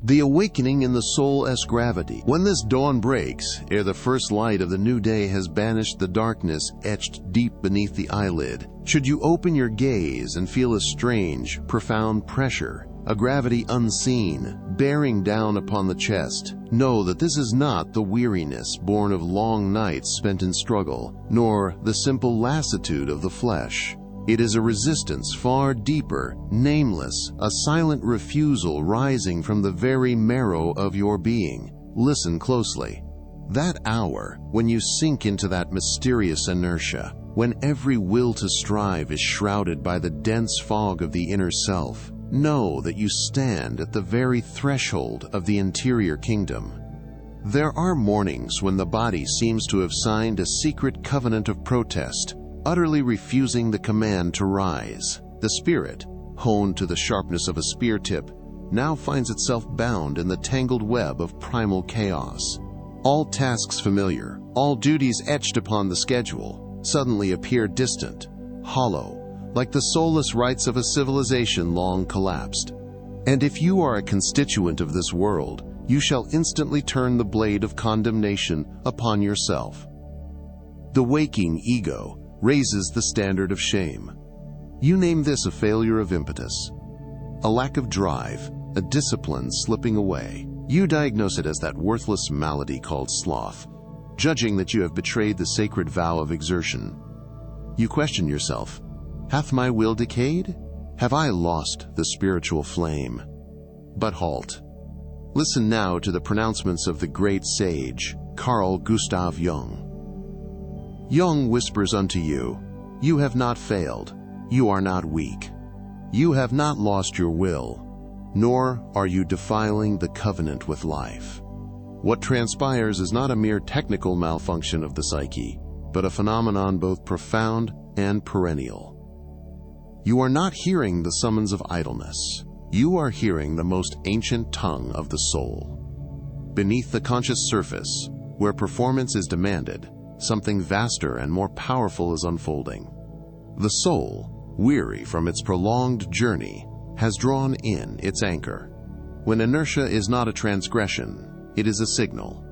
The awakening in the soul-s gravity. When this dawn breaks, ere the first light of the new day has banished the darkness etched deep beneath the eyelid, should you open your gaze and feel a strange, profound pressure, a gravity unseen, bearing down upon the chest, know that this is not the weariness born of long nights spent in struggle, nor the simple lassitude of the flesh. It is a resistance far deeper, nameless, a silent refusal rising from the very marrow of your being. Listen closely. That hour, when you sink into that mysterious inertia, when every will to strive is shrouded by the dense fog of the inner self, know that you stand at the very threshold of the interior kingdom. There are mornings when the body seems to have signed a secret covenant of protest, utterly refusing the command to rise. The spirit, honed to the sharpness of a spear tip, now finds itself bound in the tangled web of primal chaos. All tasks familiar, all duties etched upon the schedule, suddenly appear distant, hollow, like the soulless rites of a civilization long collapsed. And if you are a constituent of this world, you shall instantly turn the blade of condemnation upon yourself. The waking ego raises the standard of shame. You name this a failure of impetus, a lack of drive, a discipline slipping away. You diagnose it as that worthless malady called sloth, judging that you have betrayed the sacred vow of exertion. You question yourself, hath my will decayed? Have I lost the spiritual flame? But halt. Listen now to the pronouncements of the great sage, Carl Gustav Jung. Jung whispers unto you, you have not failed, you are not weak. You have not lost your will, nor are you defiling the covenant with life. What transpires is not a mere technical malfunction of the psyche, but a phenomenon both profound and perennial. You are not hearing the summons of idleness. You are hearing the most ancient tongue of the soul. Beneath the conscious surface, where performance is demanded, something vaster and more powerful is unfolding. The soul, weary from its prolonged journey, has drawn in its anchor. When inertia is not a transgression, it is a signal.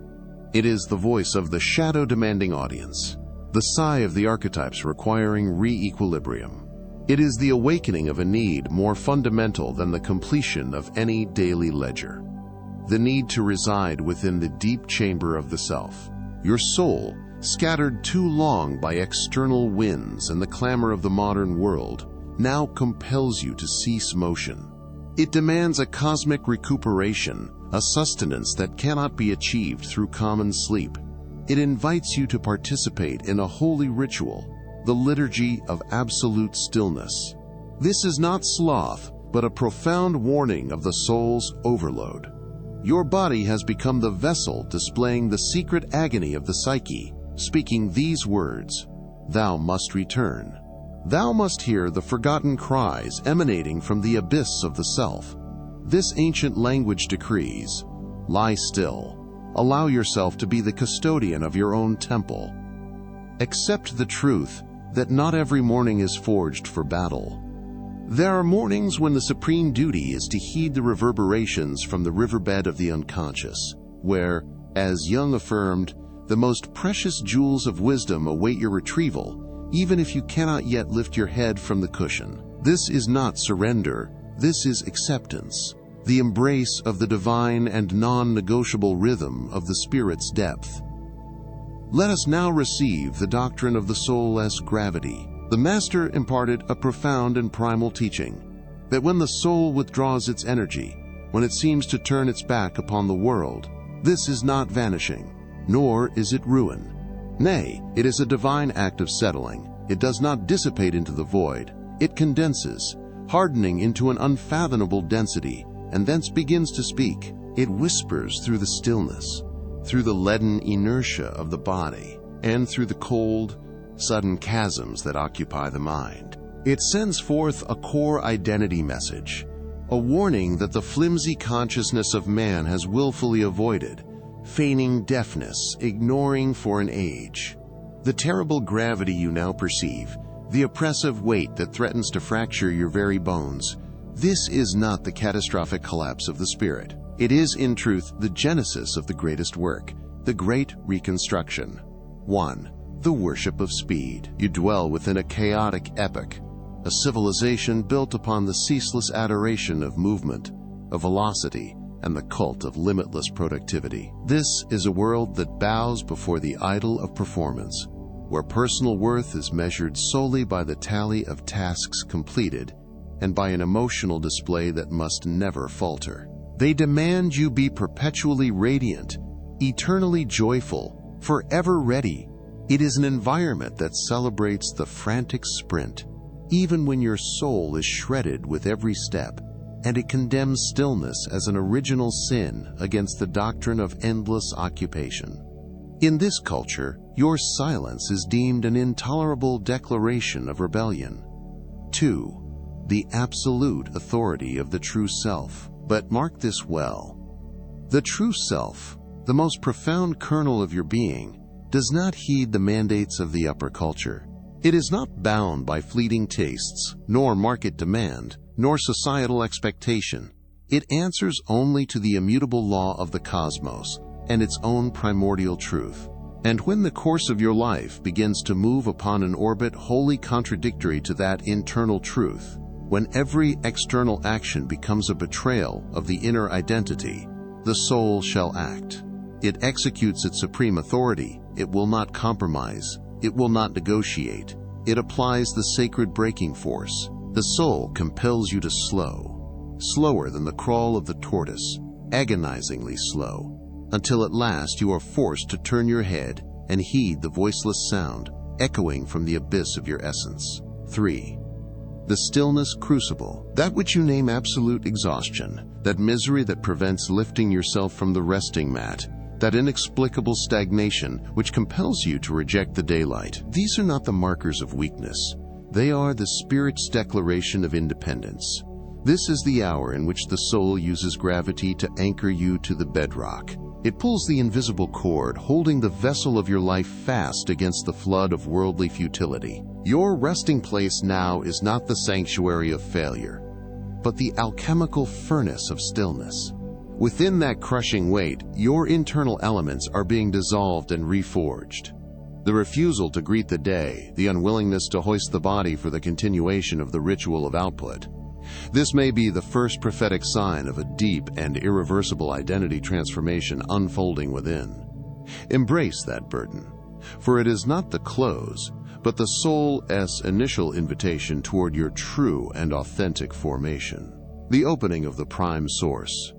It is the voice of the shadow-demanding audience, the sigh of the archetypes requiring re-equilibrium. It is the awakening of a need more fundamental than the completion of any daily ledger. The need to reside within the deep chamber of the self. Your soul, scattered too long by external winds and the clamor of the modern world, now compels you to cease motion. It demands a cosmic recuperation, a sustenance that cannot be achieved through common sleep. It invites you to participate in a holy ritual, the liturgy of absolute stillness. This is not sloth, but a profound warning of the soul's overload. Your body has become the vessel displaying the secret agony of the psyche, speaking these words, "Thou must return." Thou must hear the forgotten cries emanating from the abyss of the self. This ancient language decrees, lie still, allow yourself to be the custodian of your own temple. Accept the truth that not every morning is forged for battle. There are mornings when the supreme duty is to heed the reverberations from the riverbed of the unconscious, where, as Jung affirmed, the most precious jewels of wisdom await your retrieval, even if you cannot yet lift your head from the cushion. This is not surrender, this is acceptance, the embrace of the divine and non-negotiable rhythm of the spirit's depth. Let us now receive the doctrine of the soul-less gravity. The Master imparted a profound and primal teaching, that when the soul withdraws its energy, when it seems to turn its back upon the world, this is not vanishing, nor is it ruin. Nay, it is a divine act of settling. It does not dissipate into the void. It condenses, hardening into an unfathomable density, and thence begins to speak. It whispers through the stillness, through the leaden inertia of the body, and through the cold, sudden chasms that occupy the mind. It sends forth a core identity message, a warning that the flimsy consciousness of man has willfully avoided, feigning deafness, ignoring for an age. The terrible gravity you now perceive, the oppressive weight that threatens to fracture your very bones, this is not the catastrophic collapse of the spirit. It is, in truth, the genesis of the greatest work, the Great Reconstruction. 1. The worship of speed. You dwell within a chaotic epoch, a civilization built upon the ceaseless adoration of movement, of velocity, and the cult of limitless productivity. This is a world that bows before the idol of performance, where personal worth is measured solely by the tally of tasks completed and by an emotional display that must never falter. They demand you be perpetually radiant, eternally joyful, forever ready. It is an environment that celebrates the frantic sprint, even when your soul is shredded with every step, and it condemns stillness as an original sin against the doctrine of endless occupation. In this culture, your silence is deemed an intolerable declaration of rebellion. 2. The absolute authority of the true self. But mark this well. The true self, the most profound kernel of your being, does not heed the mandates of the upper culture. It is not bound by fleeting tastes, nor market demand, nor societal expectation. It answers only to the immutable law of the cosmos and its own primordial truth. And when the course of your life begins to move upon an orbit wholly contradictory to that internal truth, when every external action becomes a betrayal of the inner identity, the soul shall act. It executes its supreme authority. It will not compromise. It will not negotiate. It applies the sacred braking force. The soul compels you to slow, slower than the crawl of the tortoise, agonizingly slow, until at last you are forced to turn your head and heed the voiceless sound echoing from the abyss of your essence. 3. The stillness crucible, that which you name absolute exhaustion, that misery that prevents lifting yourself from the resting mat, that inexplicable stagnation which compels you to reject the daylight. These are not the markers of weakness. They are the spirit's declaration of independence. This is the hour in which the soul uses gravity to anchor you to the bedrock. It pulls the invisible cord, holding the vessel of your life fast against the flood of worldly futility. Your resting place now is not the sanctuary of failure, but the alchemical furnace of stillness. Within that crushing weight, your internal elements are being dissolved and reforged. The refusal to greet the day, the unwillingness to hoist the body for the continuation of the ritual of output. This may be the first prophetic sign of a deep and irreversible identity transformation unfolding within. Embrace that burden, for it is not the close, but the soul's initial invitation toward your true and authentic formation. The opening of the prime source,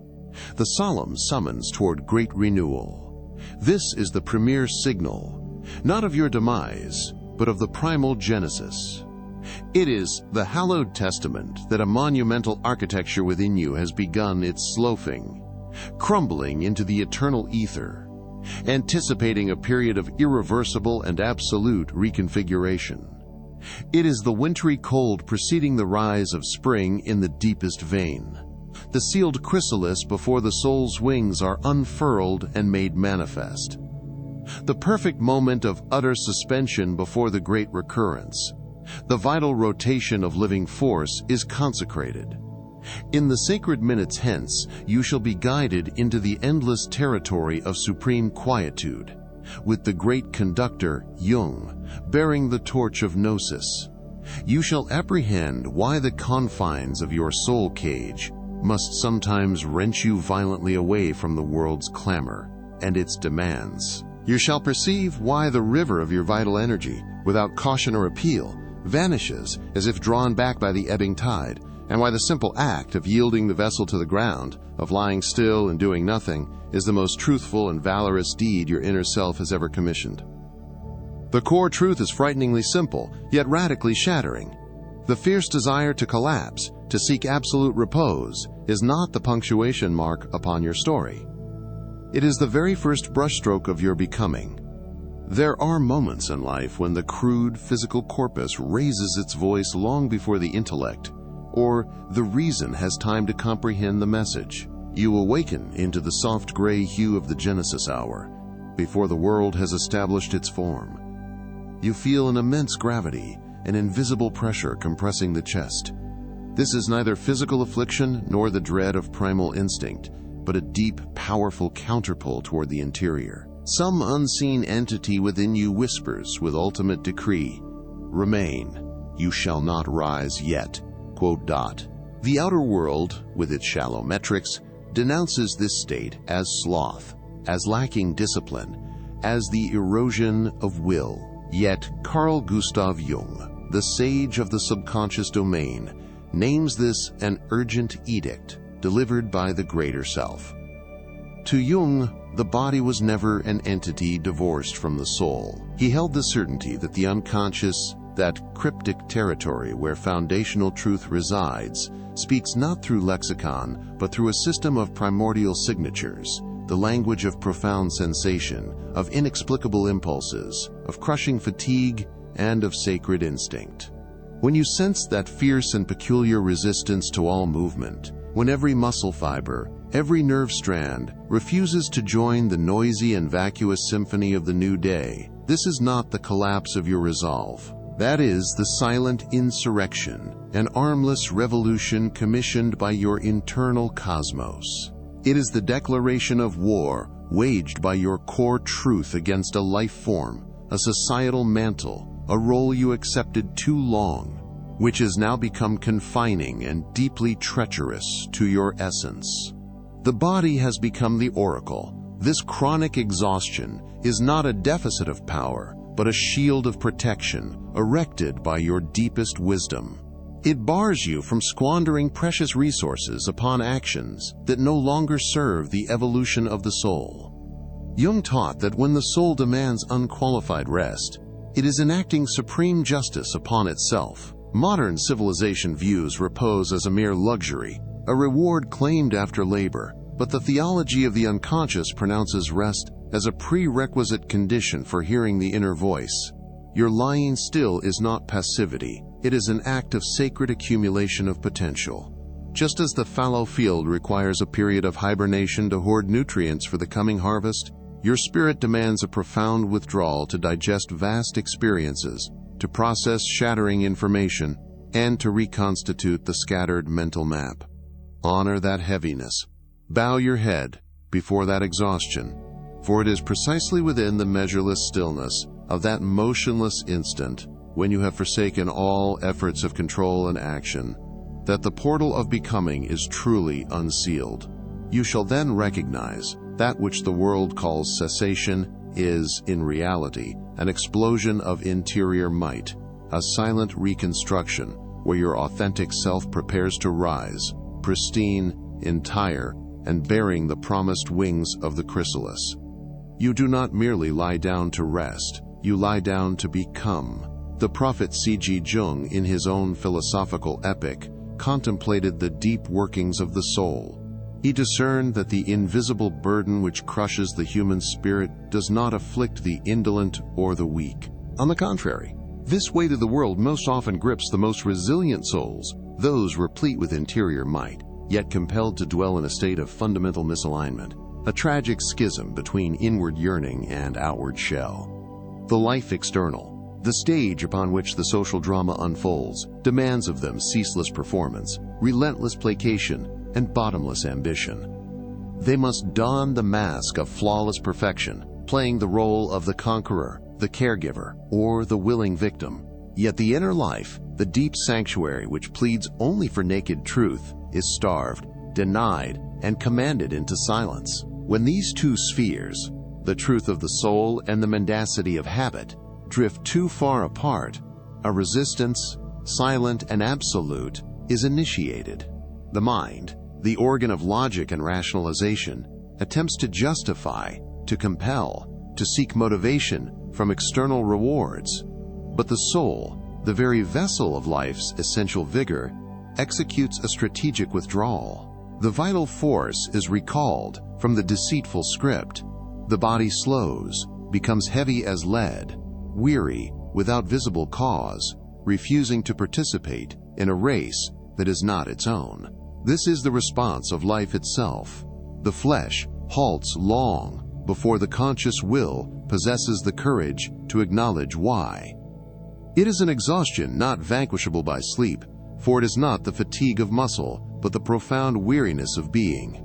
the solemn summons toward great renewal. This is the premier signal, not of your demise, but of the primal genesis. It is the hallowed testament that a monumental architecture within you has begun its sloughing, crumbling into the eternal ether, anticipating a period of irreversible and absolute reconfiguration. It is the wintry cold preceding the rise of spring in the deepest vein, the sealed chrysalis before the soul's wings are unfurled and made manifest, the perfect moment of utter suspension before the great recurrence. The vital rotation of living force is consecrated. In the sacred minutes hence, you shall be guided into the endless territory of supreme quietude, with the great conductor, Jung, bearing the torch of gnosis. You shall apprehend why the confines of your soul cage must sometimes wrench you violently away from the world's clamor and its demands. You shall perceive why the river of your vital energy, without caution or appeal, vanishes as if drawn back by the ebbing tide, and why the simple act of yielding the vessel to the ground, of lying still and doing nothing, is the most truthful and valorous deed your inner self has ever commissioned. The core truth is frighteningly simple, yet radically shattering. The fierce desire to collapse, to seek absolute repose, is not the punctuation mark upon your story. It is the very first brushstroke of your becoming. There are moments in life when the crude physical corpus raises its voice long before the intellect, or the reason has time to comprehend the message. You awaken into the soft gray hue of the Genesis hour, before the world has established its form. You feel an immense gravity, an invisible pressure compressing the chest. This is neither physical affliction nor the dread of primal instinct, but a deep, powerful counterpull toward the interior. Some unseen entity within you whispers with ultimate decree, "Remain, you shall not rise yet." The outer world, with its shallow metrics, denounces this state as sloth, as lacking discipline, as the erosion of will. Yet Carl Gustav Jung, the sage of the subconscious domain, names this an urgent edict delivered by the greater self. To Jung, the body was never an entity divorced from the soul. He held the certainty that the unconscious, that cryptic territory where foundational truth resides, speaks not through lexicon, but through a system of primordial signatures, the language of profound sensation, of inexplicable impulses, of crushing fatigue, and of sacred instinct. When you sense that fierce and peculiar resistance to all movement, when every muscle fiber, every nerve strand refuses to join the noisy and vacuous symphony of the new day, this is not the collapse of your resolve. That is the silent insurrection, an armless revolution commissioned by your internal cosmos. It is the declaration of war waged by your core truth against a life form, a societal mantle, a role you accepted too long, which has now become confining and deeply treacherous to your essence. The body has become the oracle. This chronic exhaustion is not a deficit of power, but a shield of protection erected by your deepest wisdom. It bars you from squandering precious resources upon actions that no longer serve the evolution of the soul. Jung taught that when the soul demands unqualified rest, it is enacting supreme justice upon itself. Modern civilization views repose as a mere luxury, a reward claimed after labor, but the theology of the unconscious pronounces rest as a prerequisite condition for hearing the inner voice. Your lying still is not passivity, it is an act of sacred accumulation of potential. Just as the fallow field requires a period of hibernation to hoard nutrients for the coming harvest, your spirit demands a profound withdrawal to digest vast experiences, to process shattering information, and to reconstitute the scattered mental map. Honor that heaviness. Bow your head before that exhaustion, for it is precisely within the measureless stillness of that motionless instant, when you have forsaken all efforts of control and action, that the portal of becoming is truly unsealed. You shall then recognize that which the world calls cessation is, in reality, an explosion of interior might, a silent reconstruction where your authentic self prepares to rise, pristine, entire, and bearing the promised wings of the chrysalis. You do not merely lie down to rest, you lie down to become. The prophet C.G. Jung, in his own philosophical epic, contemplated the deep workings of the soul. He discerned that the invisible burden which crushes the human spirit does not afflict the indolent or the weak. On the contrary, this weight of the world most often grips the most resilient souls, those replete with interior might, yet compelled to dwell in a state of fundamental misalignment, a tragic schism between inward yearning and outward shell. The life external, the stage upon which the social drama unfolds, demands of them ceaseless performance, relentless placation, and bottomless ambition. They must don the mask of flawless perfection, playing the role of the conqueror, the caregiver, or the willing victim. Yet the inner life, the deep sanctuary which pleads only for naked truth, is starved, denied, and commanded into silence. When these two spheres, the truth of the soul and the mendacity of habit, drift too far apart, a resistance, silent and absolute, is initiated. The mind, the organ of logic and rationalization, attempts to justify, to compel, to seek motivation from external rewards. But the soul, the very vessel of life's essential vigor, executes a strategic withdrawal. The vital force is recalled from the deceitful script. The body slows, becomes heavy as lead, weary without visible cause, refusing to participate in a race that is not its own. This is the response of life itself. The flesh halts long before the conscious will possesses the courage to acknowledge why. It is an exhaustion not vanquishable by sleep, for it is not the fatigue of muscle, but the profound weariness of being.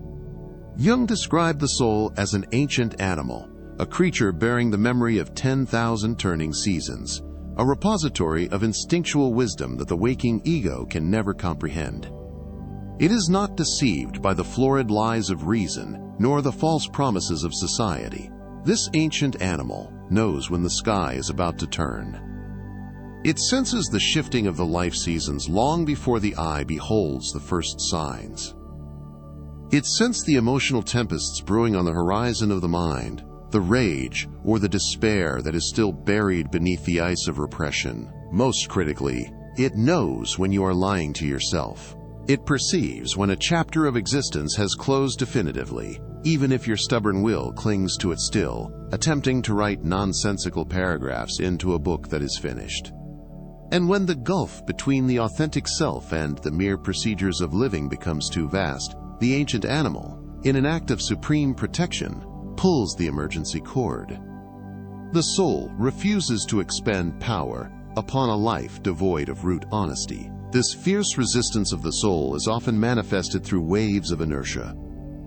Jung described the soul as an ancient animal, a creature bearing the memory of 10,000 turning seasons, a repository of instinctual wisdom that the waking ego can never comprehend. It is not deceived by the florid lies of reason, nor the false promises of society. This ancient animal knows when the sky is about to turn. It senses the shifting of the life seasons long before the eye beholds the first signs. It sensed the emotional tempests brewing on the horizon of the mind, the rage or the despair that is still buried beneath the ice of repression. Most critically, it knows when you are lying to yourself. It perceives when a chapter of existence has closed definitively, even if your stubborn will clings to it still, attempting to write nonsensical paragraphs into a book that is finished. And when the gulf between the authentic self and the mere procedures of living becomes too vast, the ancient animal, in an act of supreme protection, pulls the emergency cord. The soul refuses to expend power upon a life devoid of root honesty. This fierce resistance of the soul is often manifested through waves of inertia,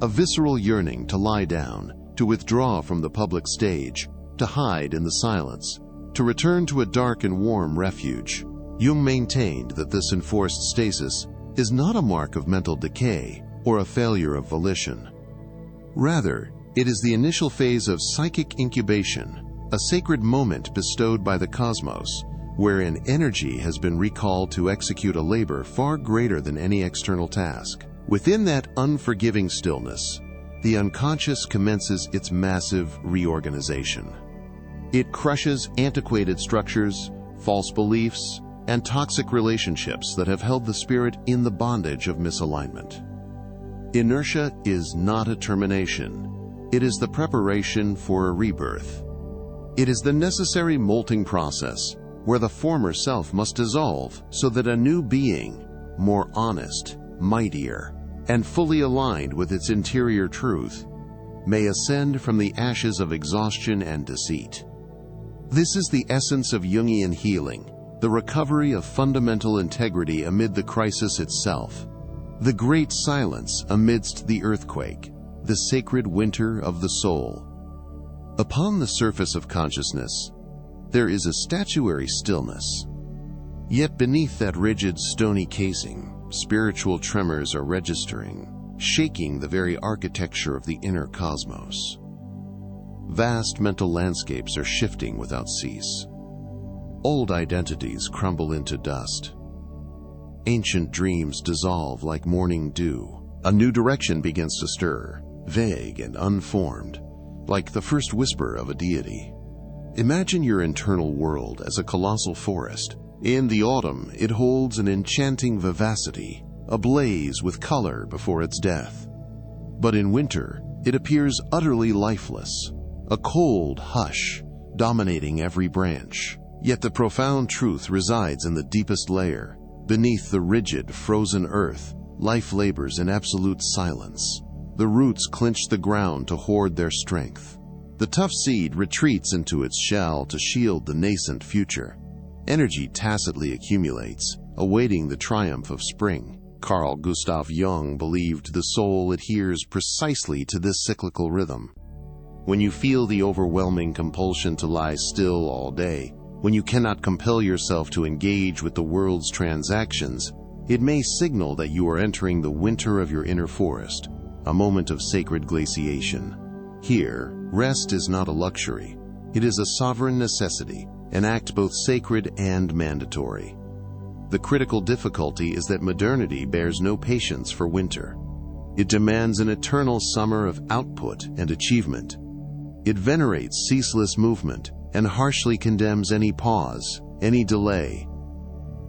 a visceral yearning to lie down, to withdraw from the public stage, to hide in the silence, to return to a dark and warm refuge. Jung maintained that this enforced stasis is not a mark of mental decay or a failure of volition. Rather, it is the initial phase of psychic incubation, a sacred moment bestowed by the cosmos, wherein energy has been recalled to execute a labor far greater than any external task. Within that unforgiving stillness, the unconscious commences its massive reorganization. It crushes antiquated structures, false beliefs, and toxic relationships that have held the spirit in the bondage of misalignment. Inertia is not a termination. It is the preparation for a rebirth. It is the necessary molting process where the former self must dissolve so that a new being, more honest, mightier, and fully aligned with its interior truth, may ascend from the ashes of exhaustion and deceit. This is the essence of Jungian healing, the recovery of fundamental integrity amid the crisis itself, the great silence amidst the earthquake, the sacred winter of the soul. Upon the surface of consciousness, there is a statuary stillness. Yet beneath that rigid, stony casing, spiritual tremors are registering, shaking the very architecture of the inner cosmos. Vast mental landscapes are shifting without cease. Old identities crumble into dust. Ancient dreams dissolve like morning dew. A new direction begins to stir, vague and unformed, like the first whisper of a deity. Imagine your internal world as a colossal forest. In the autumn, it holds an enchanting vivacity, ablaze with color before its death. But in winter, it appears utterly lifeless, a cold hush dominating every branch. Yet the profound truth resides in the deepest layer. Beneath the rigid, frozen earth, life labors in absolute silence. The roots clinch the ground to hoard their strength. The tough seed retreats into its shell to shield the nascent future. Energy tacitly accumulates, awaiting the triumph of spring. Carl Gustav Jung believed the soul adheres precisely to this cyclical rhythm. When you feel the overwhelming compulsion to lie still all day, when you cannot compel yourself to engage with the world's transactions, it may signal that you are entering the winter of your inner forest, a moment of sacred glaciation. Here, rest is not a luxury. It is a sovereign necessity, an act both sacred and mandatory. The critical difficulty is that modernity bears no patience for winter. It demands an eternal summer of output and achievement. It venerates ceaseless movement and harshly condemns any pause, any delay.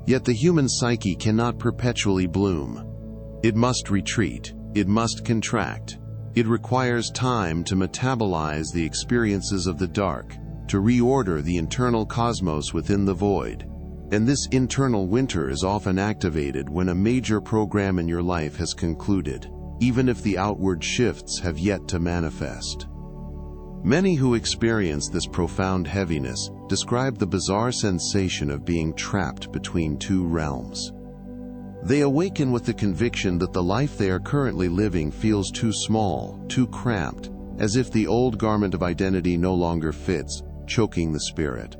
Yet the human psyche cannot perpetually bloom. It must retreat. It must contract. It requires time to metabolize the experiences of the dark, to reorder the internal cosmos within the void. And this internal winter is often activated when a major program in your life has concluded, even if the outward shifts have yet to manifest. Many who experience this profound heaviness describe the bizarre sensation of being trapped between two realms. They awaken with the conviction that the life they are currently living feels too small, too cramped, as if the old garment of identity no longer fits, choking the spirit.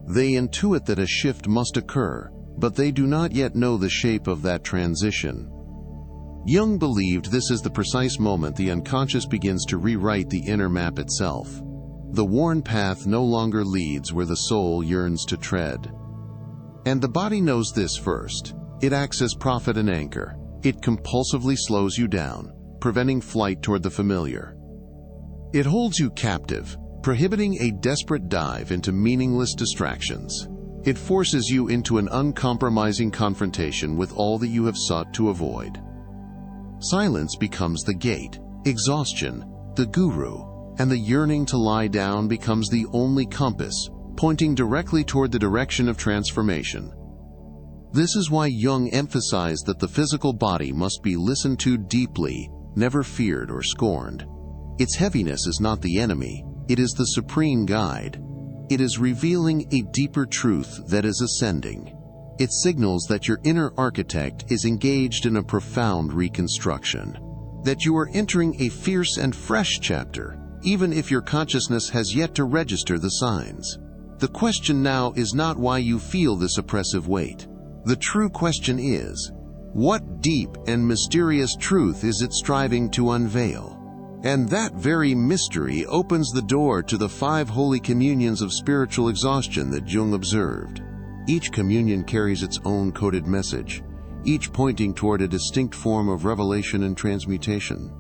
They intuit that a shift must occur, but they do not yet know the shape of that transition. Jung believed this is the precise moment the unconscious begins to rewrite the inner map itself. The worn path no longer leads where the soul yearns to tread. And the body knows this first. It acts as prophet and anchor. It compulsively slows you down, preventing flight toward the familiar. It holds you captive, prohibiting a desperate dive into meaningless distractions. It forces you into an uncompromising confrontation with all that you have sought to avoid. Silence becomes the gate, exhaustion, the guru, and the yearning to lie down becomes the only compass, pointing directly toward the direction of transformation. This is why Jung emphasized that the physical body must be listened to deeply, never feared or scorned. Its heaviness is not the enemy, it is the supreme guide. It is revealing a deeper truth that is ascending. It signals that your inner architect is engaged in a profound reconstruction, that you are entering a fierce and fresh chapter, even if your consciousness has yet to register the signs. The question now is not why you feel this oppressive weight. The true question is, what deep and mysterious truth is it striving to unveil? And that very mystery opens the door to the 5 holy communions of spiritual exhaustion that Jung observed. Each communion carries its own coded message, each pointing toward a distinct form of revelation and transmutation.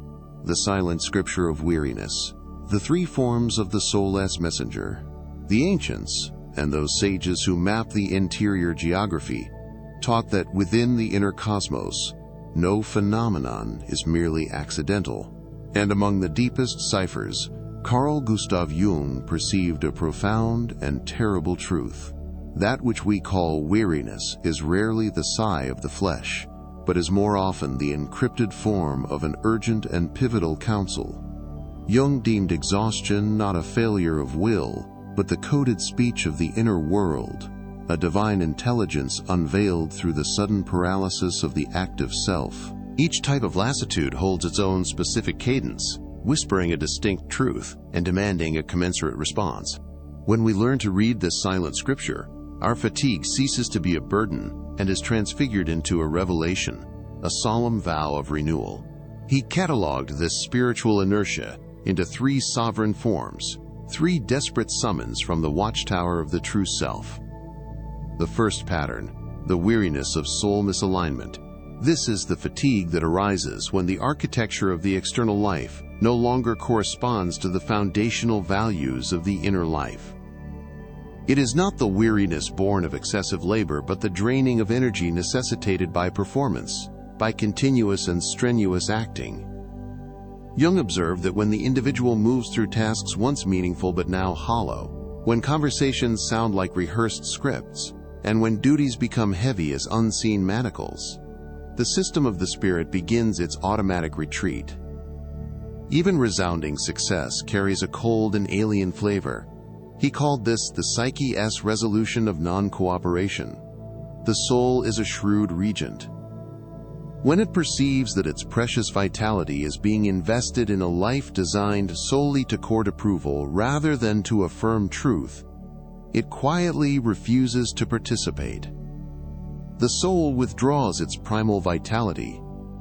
The silent scripture of weariness, the 3 forms of the soulless messenger. The ancients, and those sages who map the interior geography, taught that within the inner cosmos, no phenomenon is merely accidental. And among the deepest ciphers, Carl Gustav Jung perceived a profound and terrible truth. That which we call weariness is rarely the sigh of the flesh, but is more often the encrypted form of an urgent and pivotal counsel. Jung deemed exhaustion not a failure of will, but the coded speech of the inner world, a divine intelligence unveiled through the sudden paralysis of the active self. Each type of lassitude holds its own specific cadence, whispering a distinct truth and demanding a commensurate response. When we learn to read this silent scripture, our fatigue ceases to be a burden and is transfigured into a revelation, a solemn vow of renewal. He cataloged this spiritual inertia into 3 sovereign forms, 3 desperate summons from the watchtower of the true self. The first pattern, the weariness of soul misalignment. This is the fatigue that arises when the architecture of the external life no longer corresponds to the foundational values of the inner life. It is not the weariness born of excessive labor, but the draining of energy necessitated by performance, by continuous and strenuous acting. Jung observed that when the individual moves through tasks once meaningful but now hollow, when conversations sound like rehearsed scripts, and when duties become heavy as unseen manacles, the system of the spirit begins its automatic retreat. Even resounding success carries a cold and alien flavor. He called this the psyche's resolution of non-cooperation. The soul is a shrewd regent. When it perceives that its precious vitality is being invested in a life designed solely to court approval rather than to affirm truth, it quietly refuses to participate. The soul withdraws its primal vitality.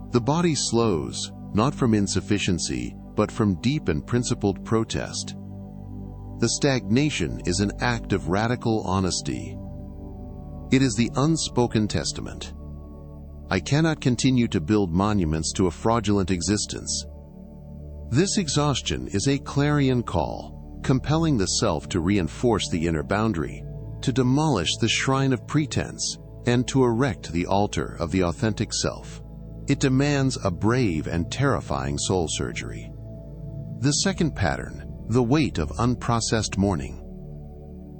The body slows, not from insufficiency, but from deep and principled protest. The stagnation is an act of radical honesty. It is the unspoken testament. I cannot continue to build monuments to a fraudulent existence. This exhaustion is a clarion call, compelling the self to reinforce the inner boundary, to demolish the shrine of pretense, and to erect the altar of the authentic self. It demands a brave and terrifying soul surgery. The second pattern, the weight of unprocessed mourning.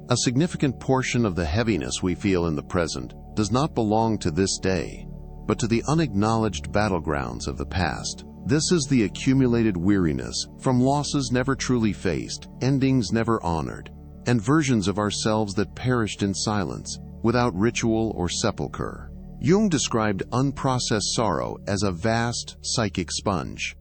A significant portion of the heaviness we feel in the present does not belong to this day, but to the unacknowledged battlegrounds of the past. This is the accumulated weariness from losses never truly faced, endings never honored, and versions of ourselves that perished in silence, without ritual or sepulchre. Jung described unprocessed sorrow as a vast psychic sponge.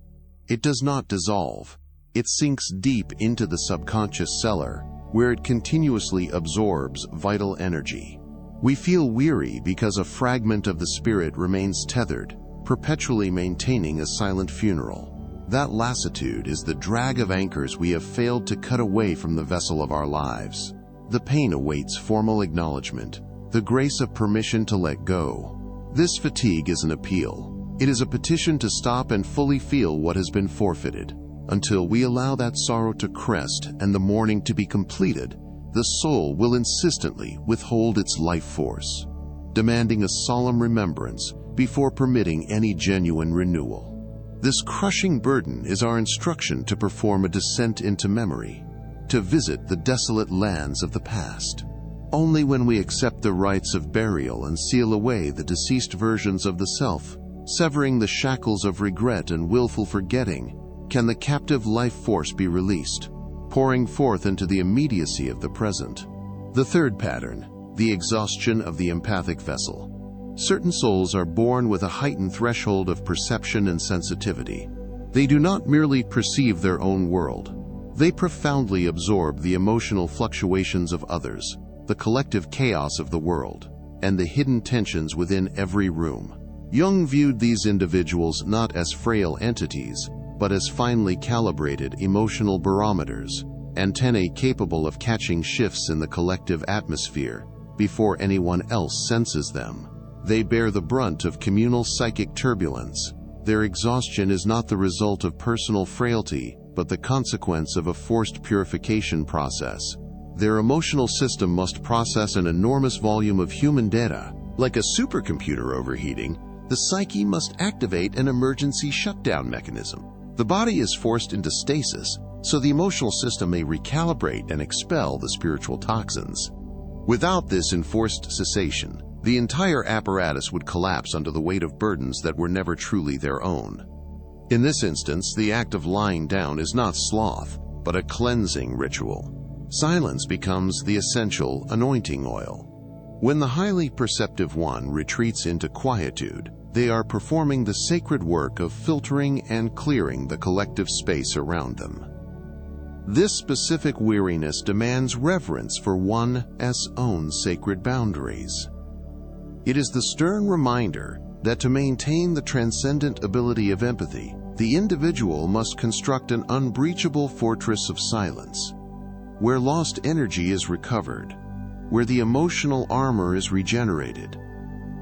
It does not dissolve. It sinks deep into the subconscious cellar, where it continuously absorbs vital energy. We feel weary because a fragment of the spirit remains tethered, perpetually maintaining a silent funeral. That lassitude is the drag of anchors we have failed to cut away from the vessel of our lives. The pain awaits formal acknowledgement, the grace of permission to let go. This fatigue is an appeal. It is a petition to stop and fully feel what has been forfeited. Until we allow that sorrow to crest and the mourning to be completed, the soul will insistently withhold its life force, demanding a solemn remembrance before permitting any genuine renewal. This crushing burden is our instruction to perform a descent into memory, to visit the desolate lands of the past. Only when we accept the rites of burial and seal away the deceased versions of the self, severing the shackles of regret and willful forgetting, can the captive life force be released, pouring forth into the immediacy of the present. The third pattern, the exhaustion of the empathic vessel. Certain souls are born with a heightened threshold of perception and sensitivity. They do not merely perceive their own world. They profoundly absorb the emotional fluctuations of others, the collective chaos of the world, and the hidden tensions within every room. Jung viewed these individuals not as frail entities, but as finely calibrated emotional barometers, antennae capable of catching shifts in the collective atmosphere before anyone else senses them. They bear the brunt of communal psychic turbulence. Their exhaustion is not the result of personal frailty, but the consequence of a forced purification process. Their emotional system must process an enormous volume of human data. Like a supercomputer overheating, the psyche must activate an emergency shutdown mechanism. The body is forced into stasis, so the emotional system may recalibrate and expel the spiritual toxins. Without this enforced cessation, the entire apparatus would collapse under the weight of burdens that were never truly their own. In this instance, the act of lying down is not sloth, but a cleansing ritual. Silence becomes the essential anointing oil. When the highly perceptive one retreats into quietude, they are performing the sacred work of filtering and clearing the collective space around them. This specific weariness demands reverence for one's own sacred boundaries. It is the stern reminder that to maintain the transcendent ability of empathy, the individual must construct an unbreachable fortress of silence, where lost energy is recovered, where the emotional armor is regenerated,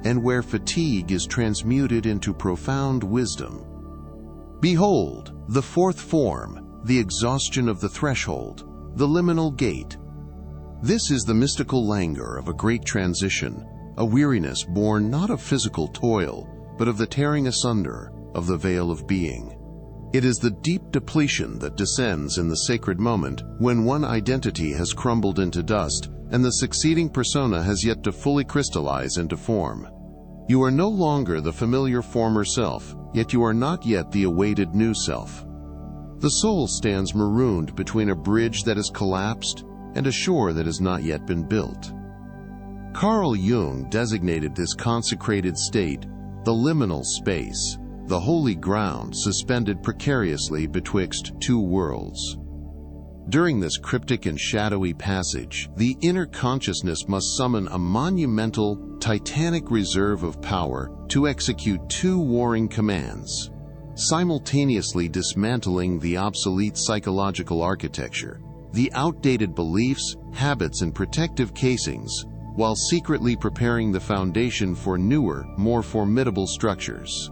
and where fatigue is transmuted into profound wisdom. Behold, the fourth form, the exhaustion of the threshold, the liminal gate. This is the mystical languor of a great transition, a weariness born not of physical toil, but of the tearing asunder of the veil of being. It is the deep depletion that descends in the sacred moment when one identity has crumbled into dust and the succeeding persona has yet to fully crystallize into form. You are no longer the familiar former self, yet you are not yet the awaited new self. The soul stands marooned between a bridge that has collapsed and a shore that has not yet been built. Carl Jung designated this consecrated state the liminal space, the holy ground suspended precariously betwixt two worlds. During this cryptic and shadowy passage, the inner consciousness must summon a monumental, titanic reserve of power to execute two warring commands, simultaneously dismantling the obsolete psychological architecture, the outdated beliefs, habits, and protective casings, while secretly preparing the foundation for newer, more formidable structures.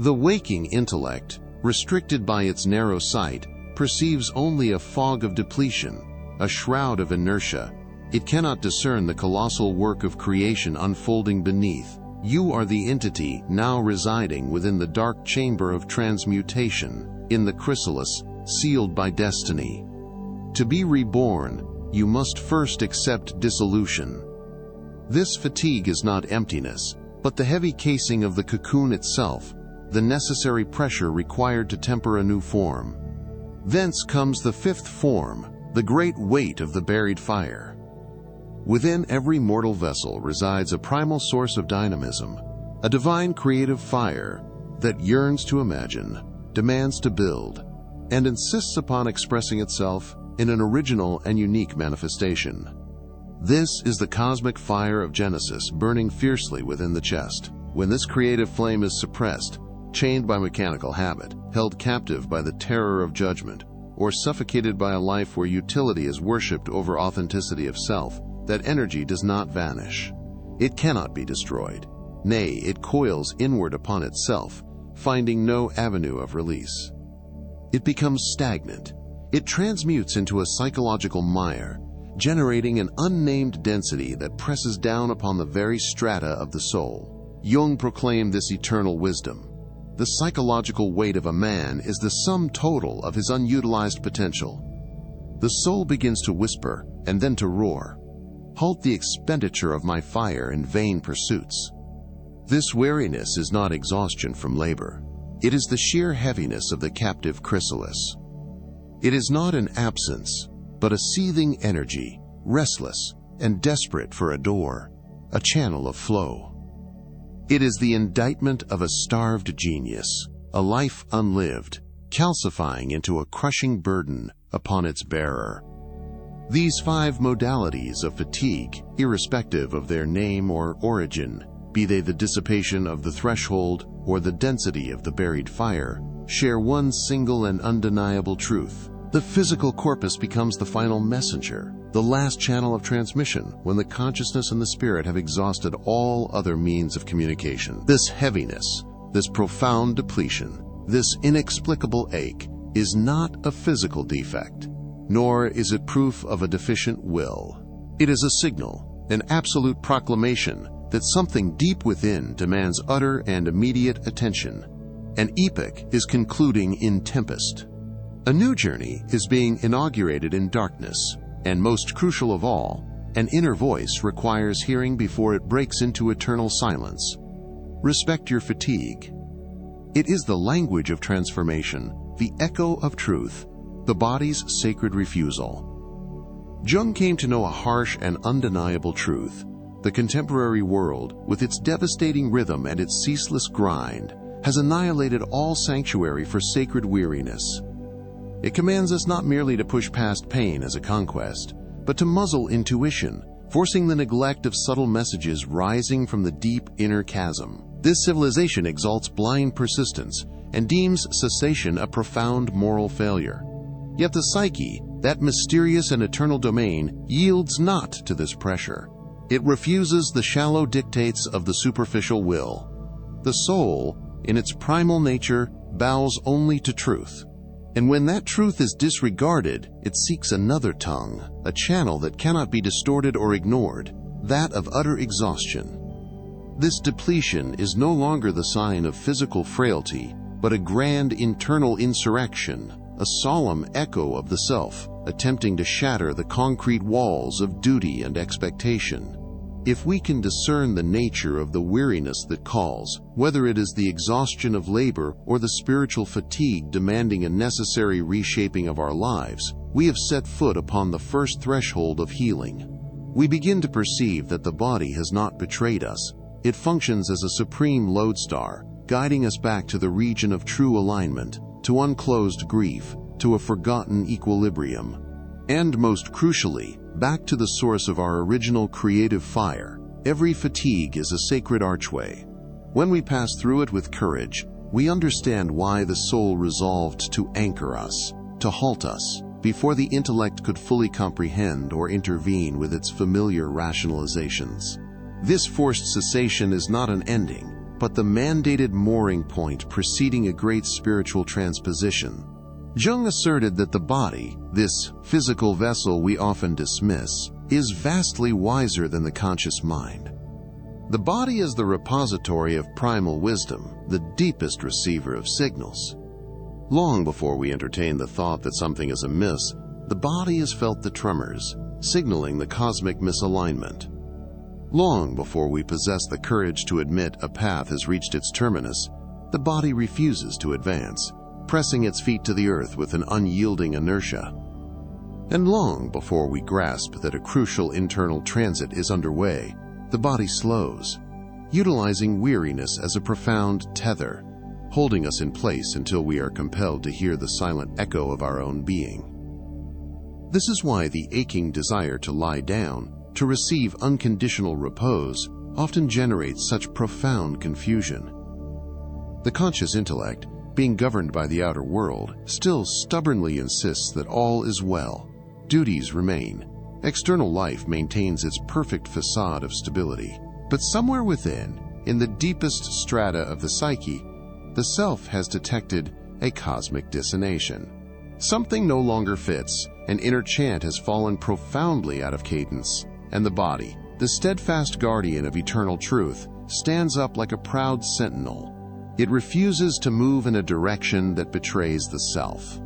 The waking intellect, restricted by its narrow sight, perceives only a fog of depletion, a shroud of inertia. It cannot discern the colossal work of creation unfolding beneath. You are the entity now residing within the dark chamber of transmutation, in the chrysalis, sealed by destiny. To be reborn, you must first accept dissolution. This fatigue is not emptiness, but the heavy casing of the cocoon itself, the necessary pressure required to temper a new form. Thence comes the fifth form, the great weight of the buried fire. Within every mortal vessel resides a primal source of dynamism, a divine creative fire that yearns to imagine, demands to build, and insists upon expressing itself in an original and unique manifestation. This is the cosmic fire of Genesis burning fiercely within the chest. When this creative flame is suppressed, chained by mechanical habit, held captive by the terror of judgment, or suffocated by a life where utility is worshipped over authenticity of self, that energy does not vanish. It cannot be destroyed. Nay, it coils inward upon itself, finding no avenue of release. It becomes stagnant. It transmutes into a psychological mire, generating an unnamed density that presses down upon the very strata of the soul. Jung proclaimed this eternal wisdom. The psychological weight of a man is the sum total of his unutilized potential. The soul begins to whisper and then to roar. Halt the expenditure of my fire in vain pursuits. This weariness is not exhaustion from labor. It is the sheer heaviness of the captive chrysalis. It is not an absence, but a seething energy, restless and desperate for a door, a channel of flow. It is the indictment of a starved genius, a life unlived, calcifying into a crushing burden upon its bearer. These 5 modalities of fatigue, irrespective of their name or origin, be they the dissipation of the threshold or the density of the buried fire, share one single and undeniable truth. The physical corpus becomes the final messenger, the last channel of transmission when the consciousness and the spirit have exhausted all other means of communication. This heaviness, this profound depletion, this inexplicable ache is not a physical defect, nor is it proof of a deficient will. It is a signal, an absolute proclamation that something deep within demands utter and immediate attention. An epoch is concluding in tempest. A new journey is being inaugurated in darkness, and most crucial of all, an inner voice requires hearing before it breaks into eternal silence. Respect your fatigue. It is the language of transformation, the echo of truth, the body's sacred refusal. Jung came to know a harsh and undeniable truth. The contemporary world, with its devastating rhythm and its ceaseless grind, has annihilated all sanctuary for sacred weariness. It commands us not merely to push past pain as a conquest, but to muzzle intuition, forcing the neglect of subtle messages rising from the deep inner chasm. This civilization exalts blind persistence and deems cessation a profound moral failure. Yet the psyche, that mysterious and eternal domain, yields not to this pressure. It refuses the shallow dictates of the superficial will. The soul, in its primal nature, bows only to truth. And when that truth is disregarded, it seeks another tongue, a channel that cannot be distorted or ignored, that of utter exhaustion. This depletion is no longer the sign of physical frailty, but a grand internal insurrection, a solemn echo of the self, attempting to shatter the concrete walls of duty and expectation. If we can discern the nature of the weariness that calls, whether it is the exhaustion of labor or the spiritual fatigue demanding a necessary reshaping of our lives, we have set foot upon the first threshold of healing. We begin to perceive that the body has not betrayed us. It functions as a supreme lodestar, guiding us back to the region of true alignment, to unclosed grief, to a forgotten equilibrium. And most crucially, back to the source of our original creative fire. Every fatigue is a sacred archway. When we pass through it with courage, we understand why the soul resolved to anchor us, to halt us, before the intellect could fully comprehend or intervene with its familiar rationalizations. This forced cessation is not an ending, but the mandated mooring point preceding a great spiritual transposition. Jung asserted that the body, this physical vessel we often dismiss, is vastly wiser than the conscious mind. The body is the repository of primal wisdom, the deepest receiver of signals. Long before we entertain the thought that something is amiss, the body has felt the tremors, signaling the cosmic misalignment. Long before we possess the courage to admit a path has reached its terminus, the body refuses to advance, pressing its feet to the earth with an unyielding inertia. And long before we grasp that a crucial internal transit is underway, the body slows, utilizing weariness as a profound tether, holding us in place until we are compelled to hear the silent echo of our own being. This is why the aching desire to lie down, to receive unconditional repose, often generates such profound confusion. The conscious intellect, being governed by the outer world, still stubbornly insists that all is well. Duties remain. External life maintains its perfect facade of stability. But somewhere within, in the deepest strata of the psyche, the self has detected a cosmic dissonation. Something no longer fits, an inner chant has fallen profoundly out of cadence, and the body, the steadfast guardian of eternal truth, stands up like a proud sentinel. It refuses to move in a direction that betrays the self.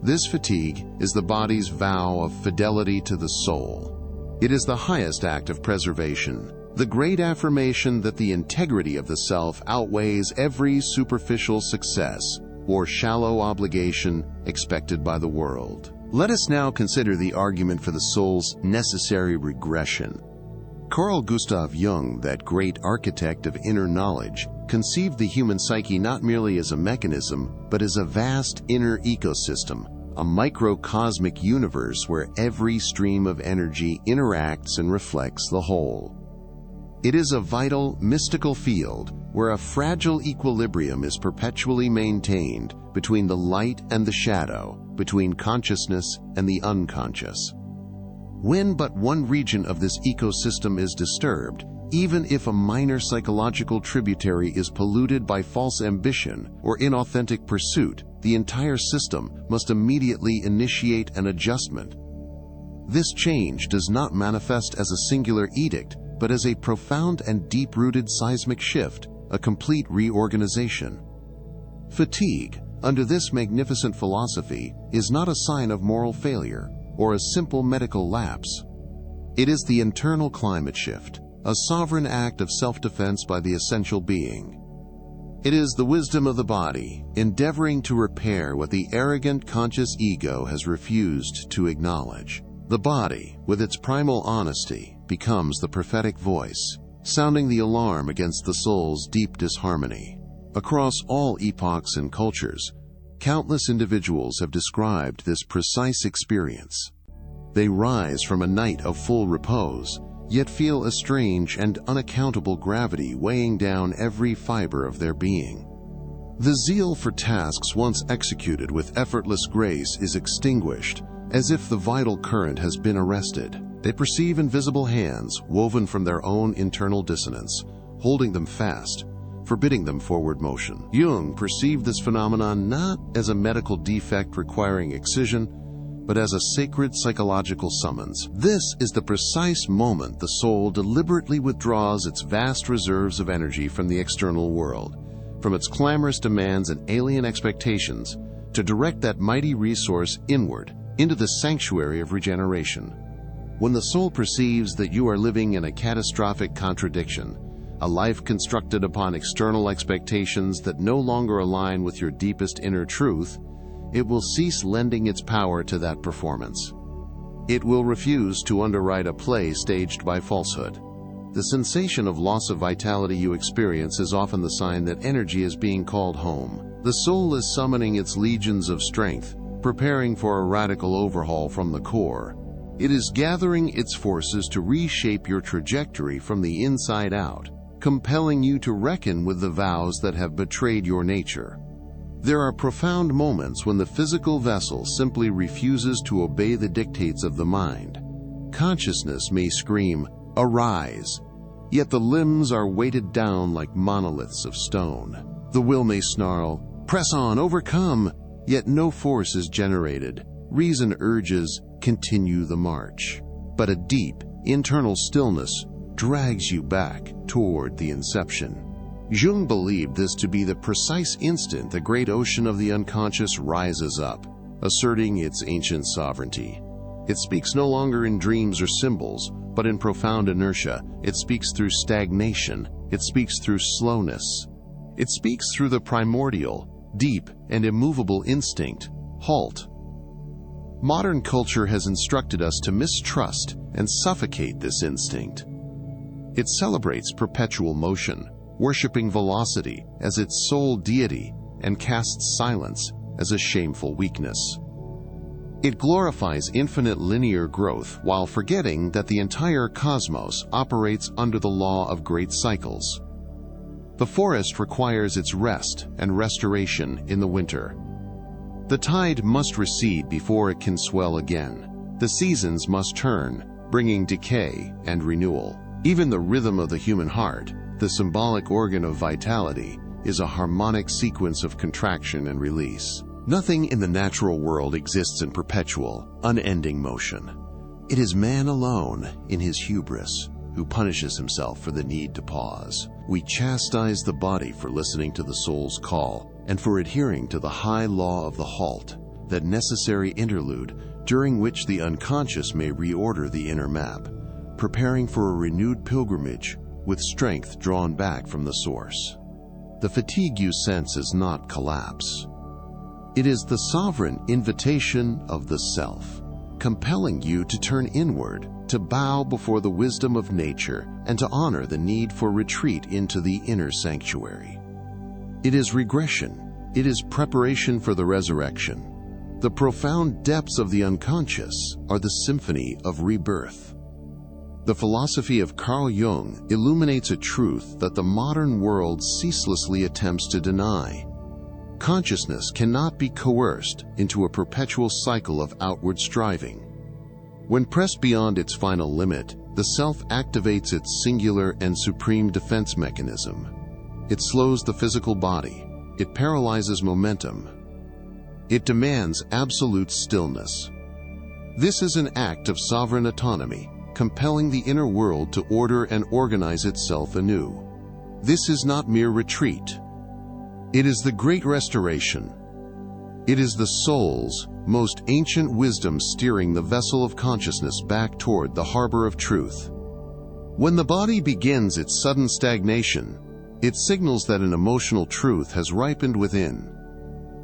This fatigue is the body's vow of fidelity to the soul. It is the highest act of preservation, the great affirmation that the integrity of the self outweighs every superficial success or shallow obligation expected by the world. Let us now consider the argument for the soul's necessary regression. Carl Gustav Jung, that great architect of inner knowledge, conceived the human psyche not merely as a mechanism, but as a vast inner ecosystem, a microcosmic universe where every stream of energy interacts and reflects the whole. It is a vital, mystical field where a fragile equilibrium is perpetually maintained between the light and the shadow, between consciousness and the unconscious. When but one region of this ecosystem is disturbed, even if a minor psychological tributary is polluted by false ambition or inauthentic pursuit, the entire system must immediately initiate an adjustment. This change does not manifest as a singular edict, but as a profound and deep-rooted seismic shift, a complete reorganization. Fatigue, under this magnificent philosophy, is not a sign of moral failure or a simple medical lapse. It is the internal climate shift, a sovereign act of self-defense by the essential being. It is the wisdom of the body, endeavoring to repair what the arrogant conscious ego has refused to acknowledge. The body, with its primal honesty, becomes the prophetic voice, sounding the alarm against the soul's deep disharmony. Across all epochs and cultures, countless individuals have described this precise experience. They rise from a night of full repose, yet feel a strange and unaccountable gravity weighing down every fiber of their being. The zeal for tasks once executed with effortless grace is extinguished, as if the vital current has been arrested. They perceive invisible hands woven from their own internal dissonance, holding them fast, forbidding them forward motion. Jung perceived this phenomenon not as a medical defect requiring excision, but as a sacred psychological summons. This is the precise moment the soul deliberately withdraws its vast reserves of energy from the external world, from its clamorous demands and alien expectations, to direct that mighty resource inward, into the sanctuary of regeneration. When the soul perceives that you are living in a catastrophic contradiction, a life constructed upon external expectations that no longer align with your deepest inner truth, it will cease lending its power to that performance. It will refuse to underwrite a play staged by falsehood. The sensation of loss of vitality you experience is often the sign that energy is being called home. The soul is summoning its legions of strength, preparing for a radical overhaul from the core. It is gathering its forces to reshape your trajectory from the inside out, compelling you to reckon with the vows that have betrayed your nature. There are profound moments when the physical vessel simply refuses to obey the dictates of the mind. Consciousness may scream, "Arise," yet the limbs are weighted down like monoliths of stone. The will may snarl, "Press on, overcome," yet no force is generated. Reason urges, "Continue the march." But a deep, internal stillness drags you back toward the inception. Jung believed this to be the precise instant the great ocean of the unconscious rises up, asserting its ancient sovereignty. It speaks no longer in dreams or symbols, but in profound inertia. It speaks through stagnation. It speaks through slowness. It speaks through the primordial, deep, and immovable instinct, halt. Modern culture has instructed us to mistrust and suffocate this instinct. It celebrates perpetual motion, worshipping velocity as its sole deity, and casts silence as a shameful weakness. It glorifies infinite linear growth while forgetting that the entire cosmos operates under the law of great cycles. The forest requires its rest and restoration in the winter. The tide must recede before it can swell again. The seasons must turn, bringing decay and renewal. Even the rhythm of the human heart, the symbolic organ of vitality, is a harmonic sequence of contraction and release. Nothing in the natural world exists in perpetual, unending motion. It is man alone, in his hubris, who punishes himself for the need to pause. We chastise the body for listening to the soul's call and for adhering to the high law of the halt, that necessary interlude during which the unconscious may reorder the inner map, preparing for a renewed pilgrimage with strength drawn back from the source. The fatigue you sense is not collapse. It is the sovereign invitation of the self, compelling you to turn inward, to bow before the wisdom of nature, and to honor the need for retreat into the inner sanctuary. It is regression. It is preparation for the resurrection. The profound depths of the unconscious are the symphony of rebirth. The philosophy of Carl Jung illuminates a truth that the modern world ceaselessly attempts to deny. Consciousness cannot be coerced into a perpetual cycle of outward striving. When pressed beyond its final limit, the self activates its singular and supreme defense mechanism. It slows the physical body. It paralyzes momentum. It demands absolute stillness. This is an act of sovereign autonomy, compelling the inner world to order and organize itself anew. This is not mere retreat. It is the great restoration. It is the soul's most ancient wisdom steering the vessel of consciousness back toward the harbor of truth. When the body begins its sudden stagnation, it signals that an emotional truth has ripened within.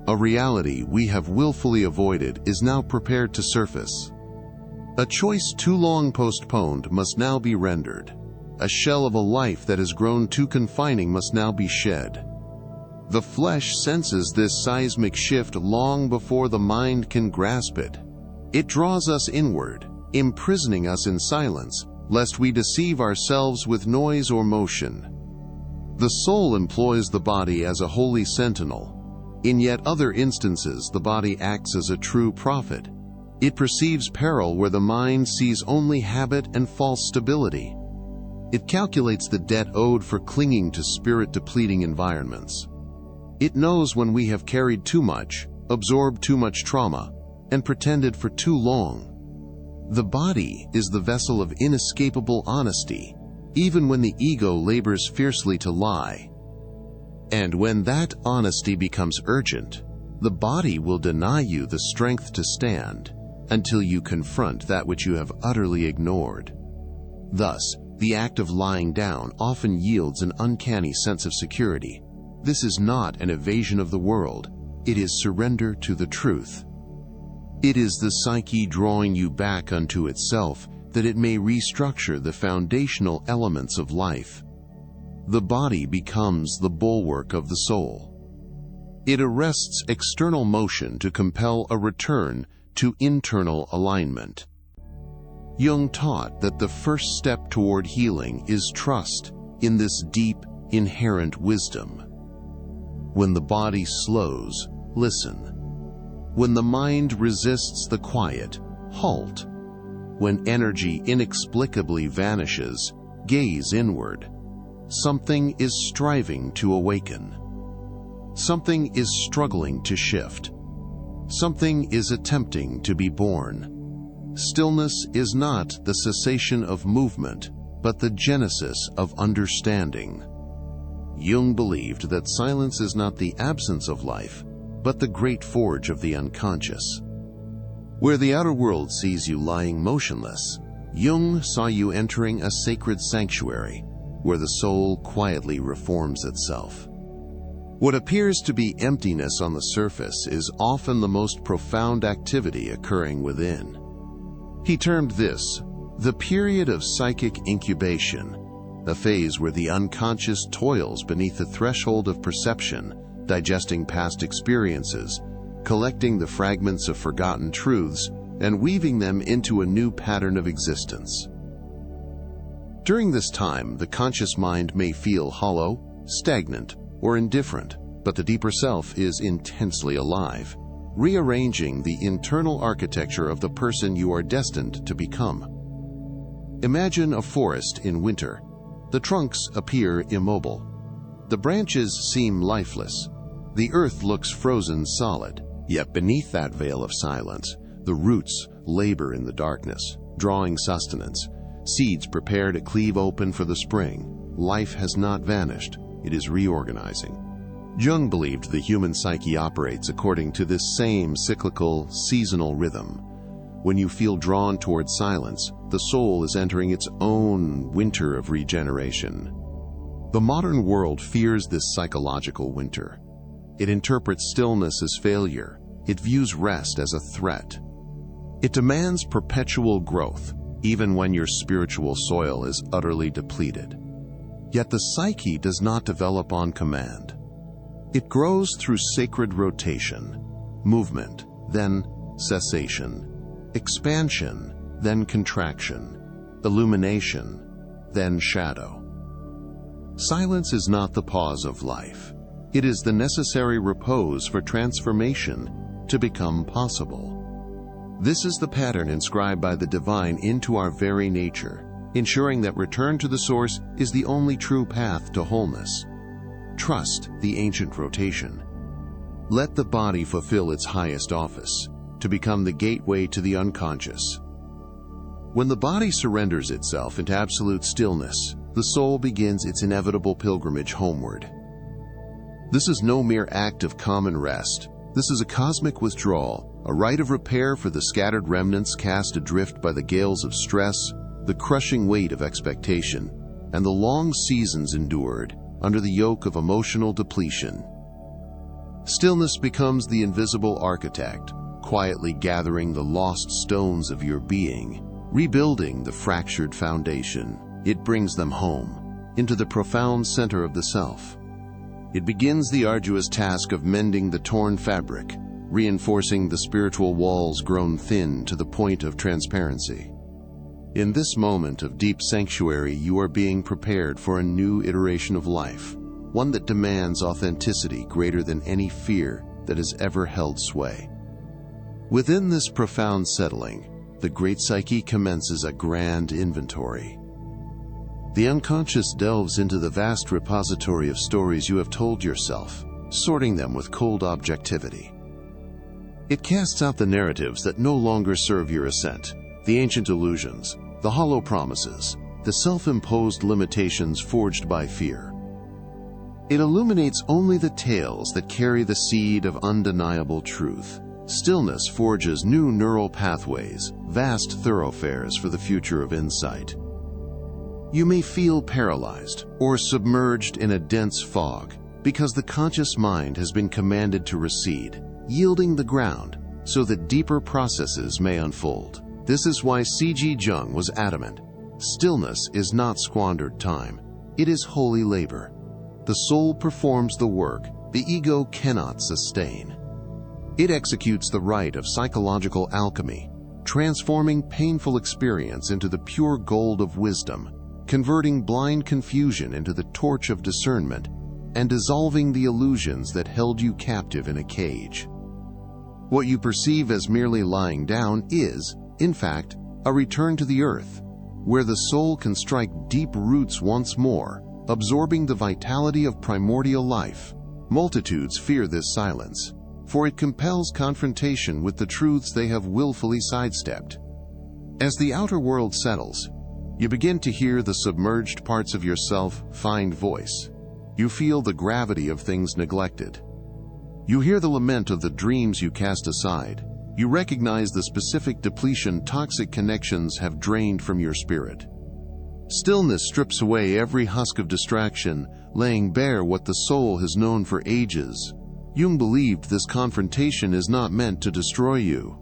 A reality we have willfully avoided is now prepared to surface. A choice too long postponed must now be rendered. A shell of a life that has grown too confining must now be shed. The flesh senses this seismic shift long before the mind can grasp it. It draws us inward, imprisoning us in silence, lest we deceive ourselves with noise or motion. The soul employs the body as a holy sentinel. In yet other instances, the body acts as a true prophet. It perceives peril where the mind sees only habit and false stability. It calculates the debt owed for clinging to spirit-depleting environments. It knows when we have carried too much, absorbed too much trauma, and pretended for too long. The body is the vessel of inescapable honesty, even when the ego labors fiercely to lie. And when that honesty becomes urgent, the body will deny you the strength to stand until you confront that which you have utterly ignored. Thus, the act of lying down often yields an uncanny sense of security. This is not an evasion of the world. It is surrender to the truth. It is the psyche drawing you back unto itself that it may restructure the foundational elements of life. The body becomes the bulwark of the soul. It arrests external motion to compel a return to internal alignment. Jung taught that the first step toward healing is trust in this deep, inherent wisdom. When the body slows, listen. When the mind resists the quiet, halt. When energy inexplicably vanishes, gaze inward. Something is striving to awaken. Something is struggling to shift. Something is attempting to be born. Stillness is not the cessation of movement, but the genesis of understanding. Jung believed that silence is not the absence of life, but the great forge of the unconscious. Where the outer world sees you lying motionless, Jung saw you entering a sacred sanctuary, where the soul quietly reforms itself. What appears to be emptiness on the surface is often the most profound activity occurring within. He termed this the period of psychic incubation, a phase where the unconscious toils beneath the threshold of perception, digesting past experiences, collecting the fragments of forgotten truths, and weaving them into a new pattern of existence. During this time, the conscious mind may feel hollow, stagnant, or indifferent, but the deeper self is intensely alive, rearranging the internal architecture of the person you are destined to become. Imagine a forest in winter. The trunks appear immobile. The branches seem lifeless. The earth looks frozen solid, yet beneath that veil of silence, the roots labor in the darkness, drawing sustenance. Seeds prepare to cleave open for the spring. Life has not vanished. It is reorganizing. Jung believed the human psyche operates according to this same cyclical, seasonal rhythm. When you feel drawn towards silence, the soul is entering its own winter of regeneration. The modern world fears this psychological winter. It interprets stillness as failure. It views rest as a threat. It demands perpetual growth, even when your spiritual soil is utterly depleted. Yet the psyche does not develop on command. It grows through sacred rotation, movement, then cessation, expansion, then contraction, illumination, then shadow. Silence is not the pause of life. It is the necessary repose for transformation to become possible. This is the pattern inscribed by the divine into our very nature, ensuring that return to the source is the only true path to wholeness. Trust the ancient rotation. Let the body fulfill its highest office, to become the gateway to the unconscious. When the body surrenders itself into absolute stillness, the soul begins its inevitable pilgrimage homeward. This is no mere act of common rest. This is a cosmic withdrawal, a rite of repair for the scattered remnants cast adrift by the gales of stress, the crushing weight of expectation, and the long seasons endured under the yoke of emotional depletion. Stillness becomes the invisible architect, quietly gathering the lost stones of your being, rebuilding the fractured foundation. It brings them home, into the profound center of the self. It begins the arduous task of mending the torn fabric, reinforcing the spiritual walls grown thin to the point of transparency. In this moment of deep sanctuary, you are being prepared for a new iteration of life, one that demands authenticity greater than any fear that has ever held sway. Within this profound settling, the great psyche commences a grand inventory. The unconscious delves into the vast repository of stories you have told yourself, sorting them with cold objectivity. It casts out the narratives that no longer serve your ascent, the ancient illusions, the hollow promises, the self-imposed limitations forged by fear. It illuminates only the tales that carry the seed of undeniable truth. Stillness forges new neural pathways, vast thoroughfares for the future of insight. You may feel paralyzed or submerged in a dense fog because the conscious mind has been commanded to recede, yielding the ground so that deeper processes may unfold. This is why C.G. Jung was adamant. Stillness is not squandered time. It is holy labor. The soul performs the work the ego cannot sustain. It executes the rite of psychological alchemy, transforming painful experience into the pure gold of wisdom, converting blind confusion into the torch of discernment, and dissolving the illusions that held you captive in a cage. What you perceive as merely lying down is, in fact, a return to the earth, where the soul can strike deep roots once more, absorbing the vitality of primordial life. Multitudes fear this silence, for it compels confrontation with the truths they have willfully sidestepped. As the outer world settles, you begin to hear the submerged parts of yourself find voice. You feel the gravity of things neglected. You hear the lament of the dreams you cast aside. You recognize the specific depletion toxic connections have drained from your spirit. Stillness strips away every husk of distraction, laying bare what the soul has known for ages. Jung believed this confrontation is not meant to destroy you.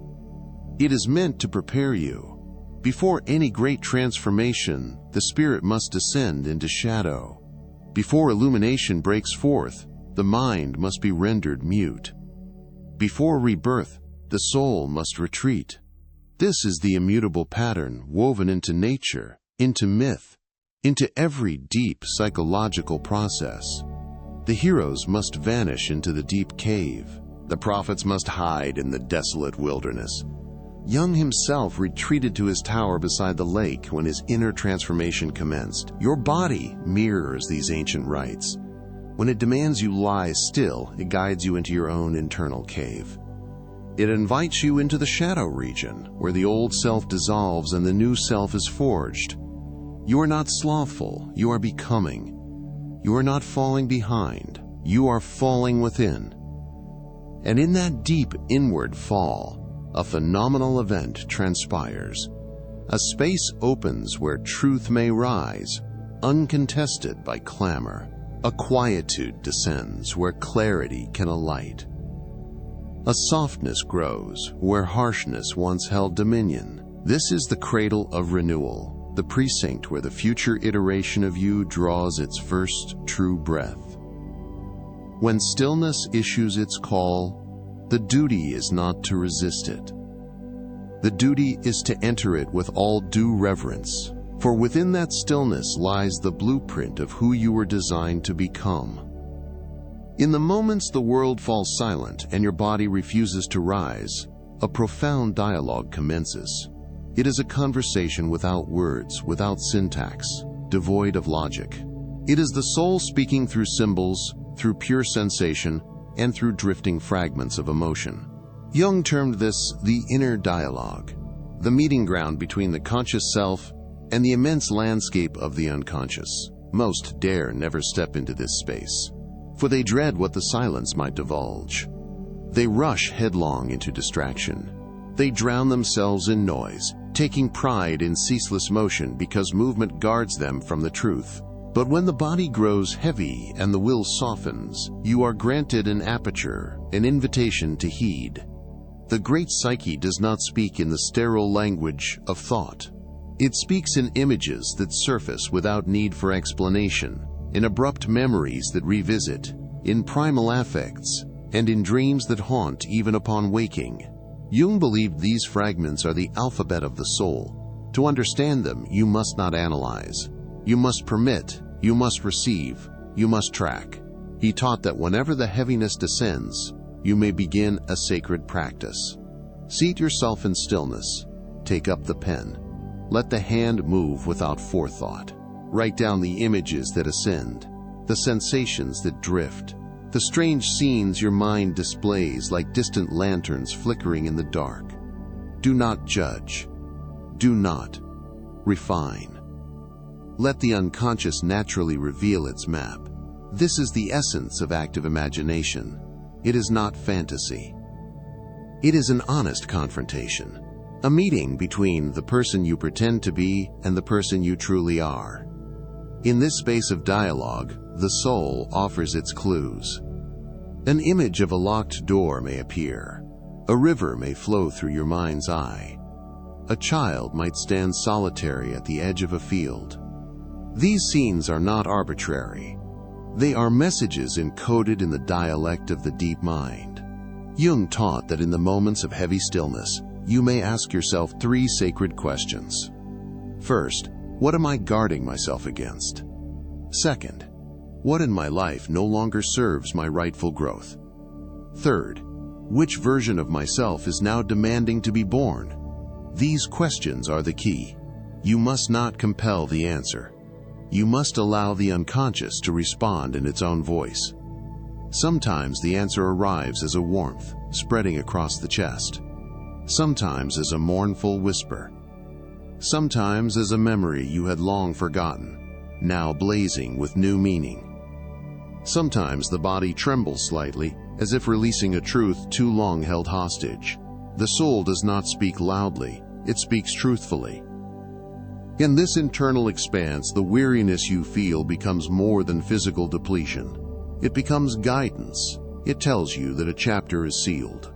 It is meant to prepare you. Before any great transformation, the spirit must descend into shadow. Before illumination breaks forth, the mind must be rendered mute. Before rebirth, the soul must retreat. This is the immutable pattern woven into nature, into myth, into every deep psychological process. The heroes must vanish into the deep cave. The prophets must hide in the desolate wilderness. Jung himself retreated to his tower beside the lake when his inner transformation commenced. Your body mirrors these ancient rites. When it demands you lie still, it guides you into your own internal cave. It invites you into the shadow region, where the old self dissolves and the new self is forged. You are not slothful, you are becoming. You are not falling behind, you are falling within. And in that deep inward fall, a phenomenal event transpires. A space opens where truth may rise, uncontested by clamor. A quietude descends where clarity can alight. A softness grows where harshness once held dominion. This is the cradle of renewal, the precinct where the future iteration of you draws its first true breath. When stillness issues its call, the duty is not to resist it. The duty is to enter it with all due reverence, for within that stillness lies the blueprint of who you were designed to become. In the moments the world falls silent and your body refuses to rise, a profound dialogue commences. It is a conversation without words, without syntax, devoid of logic. It is the soul speaking through symbols, through pure sensation, and through drifting fragments of emotion. Jung termed this the inner dialogue, the meeting ground between the conscious self and the immense landscape of the unconscious. Most dare never step into this space, for they dread what the silence might divulge. They rush headlong into distraction. They drown themselves in noise, taking pride in ceaseless motion because movement guards them from the truth. But when the body grows heavy and the will softens, you are granted an aperture, an invitation to heed. The great psyche does not speak in the sterile language of thought. It speaks in images that surface without need for explanation, in abrupt memories that revisit, in primal affects, and in dreams that haunt even upon waking. Jung believed these fragments are the alphabet of the soul. To understand them, you must not analyze. You must permit, you must receive, you must track. He taught that whenever the heaviness descends, you may begin a sacred practice. Seat yourself in stillness. Take up the pen. Let the hand move without forethought. Write down the images that ascend, the sensations that drift, the strange scenes your mind displays like distant lanterns flickering in the dark. Do not judge. Do not refine. Let the unconscious naturally reveal its map. This is the essence of active imagination. It is not fantasy. It is an honest confrontation, a meeting between the person you pretend to be and the person you truly are. In this space of dialogue, the soul offers its clues. An image of a locked door may appear. A river may flow through your mind's eye. A child might stand solitary at the edge of a field. These scenes are not arbitrary. They are messages encoded in the dialect of the deep mind. Jung taught that in the moments of heavy stillness, you may ask yourself 3 sacred questions. First, what am I guarding myself against? Second, what in my life no longer serves my rightful growth? Third, which version of myself is now demanding to be born? These questions are the key. You must not compel the answer. You must allow the unconscious to respond in its own voice. Sometimes the answer arrives as a warmth, spreading across the chest. Sometimes as a mournful whisper. Sometimes as a memory you had long forgotten, now blazing with new meaning. Sometimes the body trembles slightly, as if releasing a truth too long held hostage. The soul does not speak loudly, it speaks truthfully. In this internal expanse, the weariness you feel becomes more than physical depletion. It becomes guidance. It tells you that a chapter is sealed.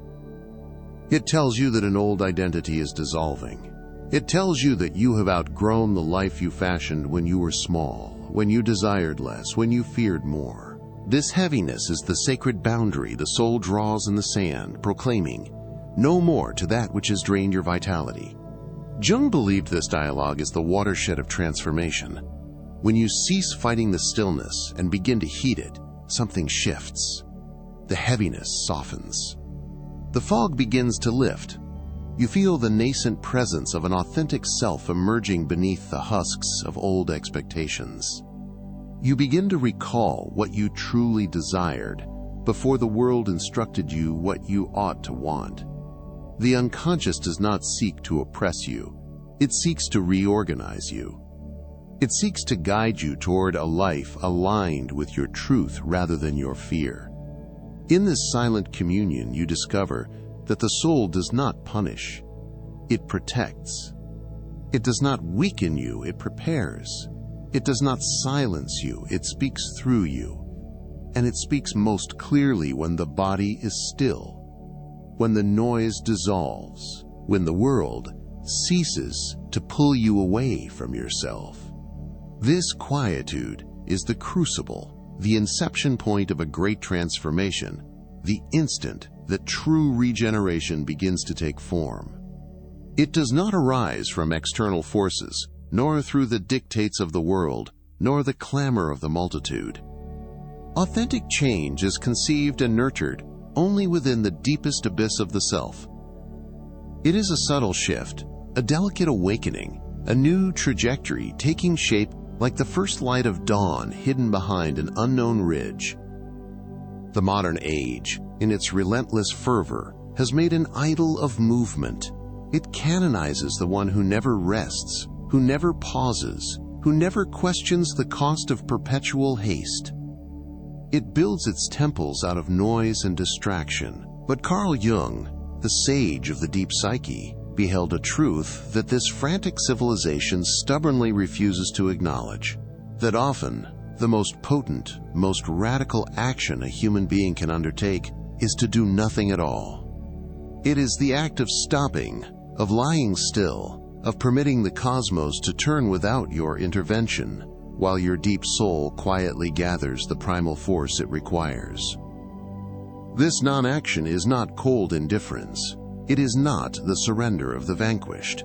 It tells you that an old identity is dissolving. It tells you that you have outgrown the life you fashioned when you were small, when you desired less, when you feared more. This heaviness is the sacred boundary the soul draws in the sand, proclaiming, "No more to that which has drained your vitality." Jung believed this dialogue is the watershed of transformation. When you cease fighting the stillness and begin to heed it, something shifts. The heaviness softens. The fog begins to lift. You feel the nascent presence of an authentic self emerging beneath the husks of old expectations. You begin to recall what you truly desired before the world instructed you what you ought to want. The unconscious does not seek to oppress you. It seeks to reorganize you. It seeks to guide you toward a life aligned with your truth rather than your fear. In this silent communion, you discover that the soul does not punish. It protects. It does not weaken you, it prepares. It does not silence you, it speaks through you. And it speaks most clearly when the body is still, when the noise dissolves, when the world ceases to pull you away from yourself. This quietude is the crucible, the inception point of a great transformation, the instant that true regeneration begins to take form. It does not arise from external forces, nor through the dictates of the world, nor the clamor of the multitude. Authentic change is conceived and nurtured only within the deepest abyss of the self. It is a subtle shift, a delicate awakening, a new trajectory taking shape like the first light of dawn hidden behind an unknown ridge. The modern age, in its relentless fervor, has made an idol of movement. It canonizes the one who never rests, who never pauses, who never questions the cost of perpetual haste. It builds its temples out of noise and distraction. But Carl Jung, the sage of the deep psyche, beheld a truth that this frantic civilization stubbornly refuses to acknowledge, that often the most potent, most radical action a human being can undertake is to do nothing at all. It is the act of stopping, of lying still, of permitting the cosmos to turn without your intervention, while your deep soul quietly gathers the primal force it requires. This non-action is not cold indifference. It is not the surrender of the vanquished.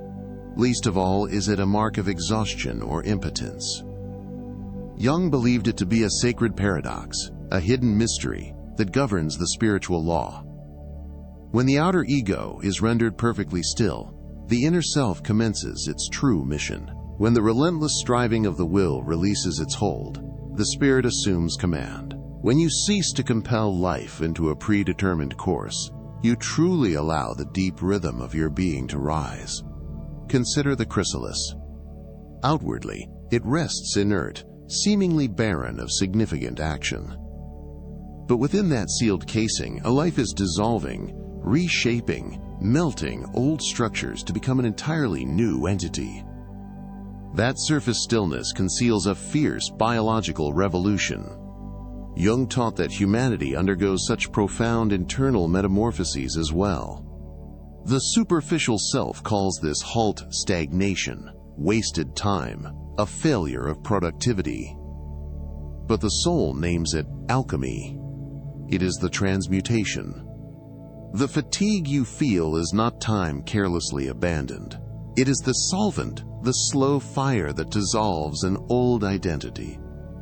Least of all is it a mark of exhaustion or impotence. Jung believed it to be a sacred paradox, a hidden mystery that governs the spiritual law. When the outer ego is rendered perfectly still, the inner self commences its true mission. When the relentless striving of the will releases its hold, the spirit assumes command. When you cease to compel life into a predetermined course, you truly allow the deep rhythm of your being to rise. Consider the chrysalis. Outwardly, it rests inert, seemingly barren of significant action. But within that sealed casing, a life is dissolving, reshaping, melting old structures to become an entirely new entity. That surface stillness conceals a fierce biological revolution. Jung taught that humanity undergoes such profound internal metamorphoses as well. The superficial self calls this halt stagnation, wasted time, a failure of productivity. But the soul names it alchemy. It is the transmutation. The fatigue you feel is not time carelessly abandoned. It is the solvent, the slow fire that dissolves an old identity,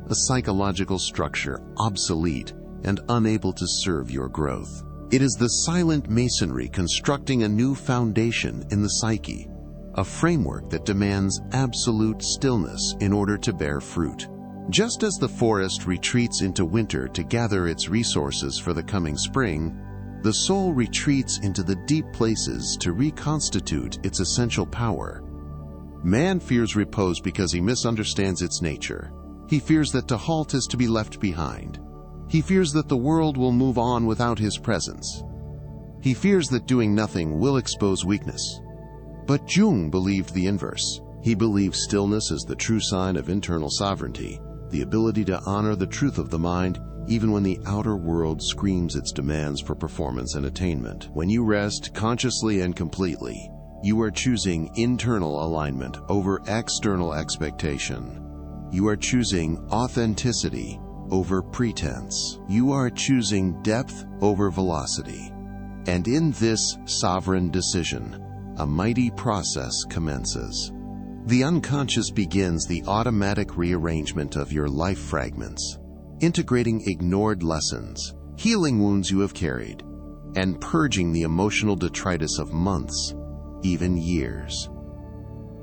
a psychological structure obsolete and unable to serve your growth. It is the silent masonry constructing a new foundation in the psyche, a framework that demands absolute stillness in order to bear fruit. Just as the forest retreats into winter to gather its resources for the coming spring, the soul retreats into the deep places to reconstitute its essential power. Man fears repose because he misunderstands its nature. He fears that to halt is to be left behind. He fears that the world will move on without his presence. He fears that doing nothing will expose weakness. But Jung believed the inverse. He believed stillness is the true sign of internal sovereignty, the ability to honor the truth of the mind even when the outer world screams its demands for performance and attainment. When you rest consciously and completely, You are choosing internal alignment over external expectation. You are choosing authenticity over pretense. You are choosing depth over velocity. And in this sovereign decision, a mighty process commences. The unconscious begins the automatic rearrangement of your life fragments, integrating ignored lessons, healing wounds you have carried, and purging the emotional detritus of months, even years.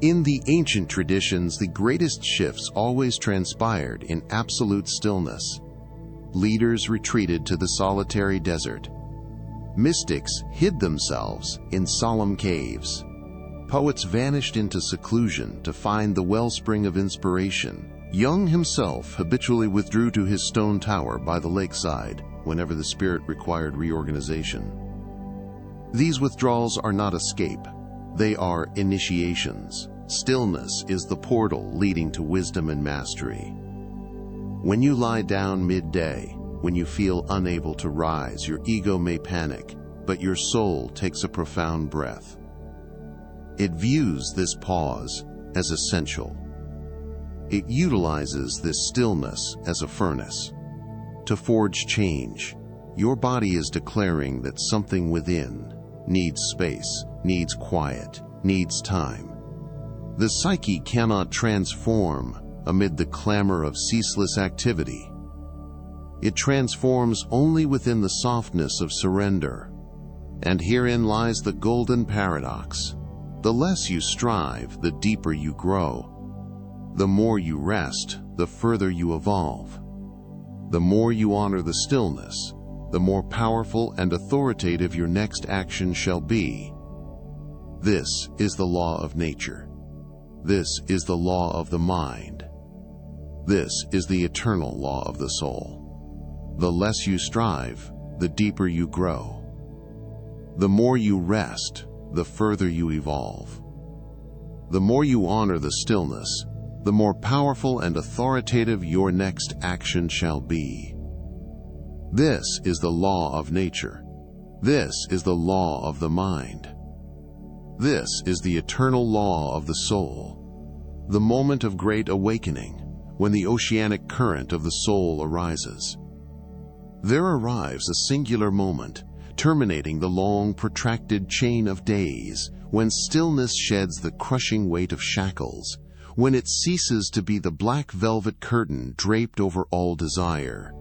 In the ancient traditions, the greatest shifts always transpired in absolute stillness. Leaders retreated to the solitary desert. Mystics hid themselves in solemn caves. Poets vanished into seclusion to find the wellspring of inspiration. Jung himself habitually withdrew to his stone tower by the lakeside whenever the spirit required reorganization. These withdrawals are not escape. They are initiations. Stillness is the portal leading to wisdom and mastery. When you lie down midday, when you feel unable to rise, your ego may panic, but your soul takes a profound breath. It views this pause as essential. It utilizes this stillness as a furnace. To forge change, your body is declaring that something within needs space, needs quiet, needs time. The psyche cannot transform amid the clamor of ceaseless activity. It transforms only within the softness of surrender. And herein lies the golden paradox. The less you strive, the deeper you grow. The more you rest, the further you evolve. The more you honor the stillness, the more powerful and authoritative your next action shall be. This is the law of nature. This is the law of the mind. This is the eternal law of the soul. The less you strive, the deeper you grow. The more you rest, the further you evolve. The more you honor the stillness, the more powerful and authoritative your next action shall be. This is the law of nature. This is the law of the mind. This is the eternal law of the soul. The moment of great awakening, when the oceanic current of the soul arises. There arrives a singular moment, terminating the long, protracted chain of days, when stillness sheds the crushing weight of shackles, when it ceases to be the black velvet curtain draped over all desire.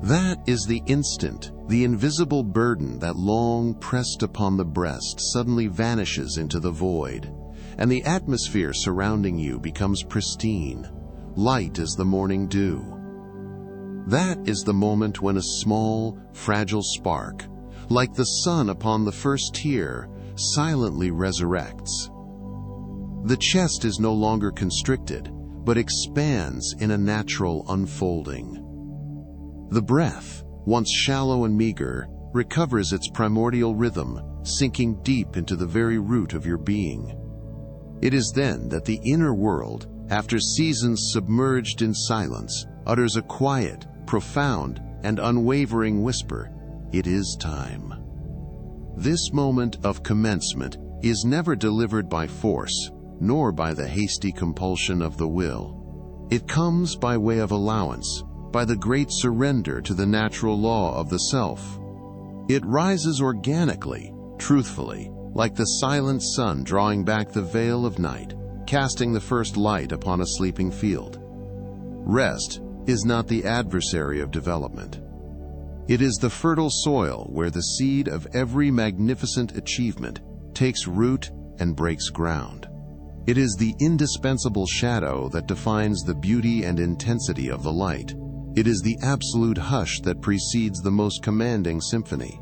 That is the instant the invisible burden that long pressed upon the breast suddenly vanishes into the void, and the atmosphere surrounding you becomes pristine, light as the morning dew. That is the moment when a small, fragile spark, like the sun upon the first tear, silently resurrects. The chest is no longer constricted, but expands in a natural unfolding. The breath, once shallow and meager, recovers its primordial rhythm, sinking deep into the very root of your being. It is then that the inner world, after seasons submerged in silence, utters a quiet, profound, and unwavering whisper, "It is time." This moment of commencement is never delivered by force, nor by the hasty compulsion of the will. It comes by way of allowance, by the great surrender to the natural law of the self. It rises organically, truthfully, like the silent sun drawing back the veil of night, casting the first light upon a sleeping field. Rest is not the adversary of development. It is the fertile soil where the seed of every magnificent achievement takes root and breaks ground. It is the indispensable shadow that defines the beauty and intensity of the light. It is the absolute hush that precedes the most commanding symphony.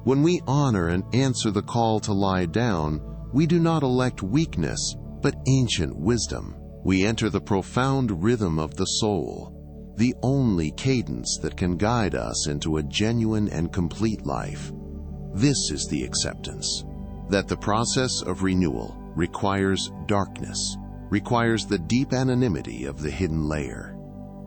When we honor and answer the call to lie down, we do not elect weakness, but ancient wisdom. We enter the profound rhythm of the soul, the only cadence that can guide us into a genuine and complete life. This is the acceptance that the process of renewal requires darkness, requires the deep anonymity of the hidden layer,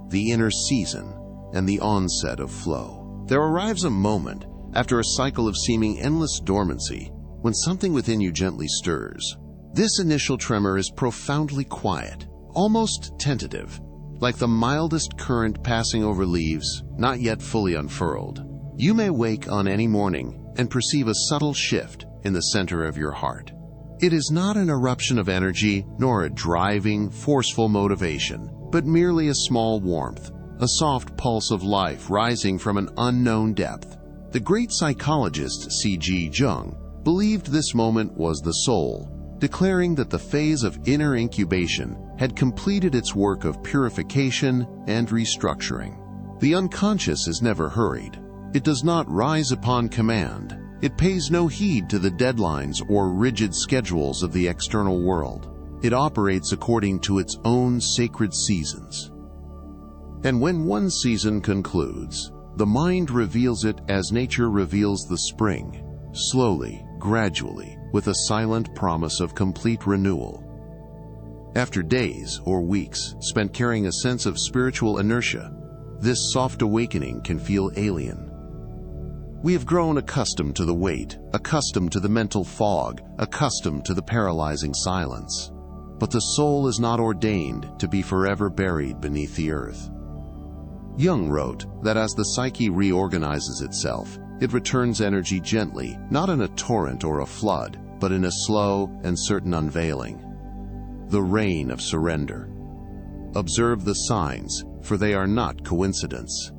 the inner season, and the onset of flow. There arrives a moment, after a cycle of seeming endless dormancy, when something within you gently stirs. This initial tremor is profoundly quiet, almost tentative, like the mildest current passing over leaves, not yet fully unfurled. You may wake on any morning and perceive a subtle shift in the center of your heart. It is not an eruption of energy, nor a driving, forceful motivation, but merely a small warmth, a soft pulse of life rising from an unknown depth. The great psychologist C.G. Jung believed this moment was the soul, declaring that the phase of inner incubation had completed its work of purification and restructuring. The unconscious is never hurried. It does not rise upon command. It pays no heed to the deadlines or rigid schedules of the external world. It operates according to its own sacred seasons. And when one season concludes, the mind reveals it as nature reveals the spring, slowly, gradually, with a silent promise of complete renewal. After days or weeks spent carrying a sense of spiritual inertia, this soft awakening can feel alien. We have grown accustomed to the weight, accustomed to the mental fog, accustomed to the paralyzing silence. But the soul is not ordained to be forever buried beneath the earth. Jung wrote that as the psyche reorganizes itself, it returns energy gently, not in a torrent or a flood, but in a slow and certain unveiling. The rain of surrender. Observe the signs, for they are not coincidence.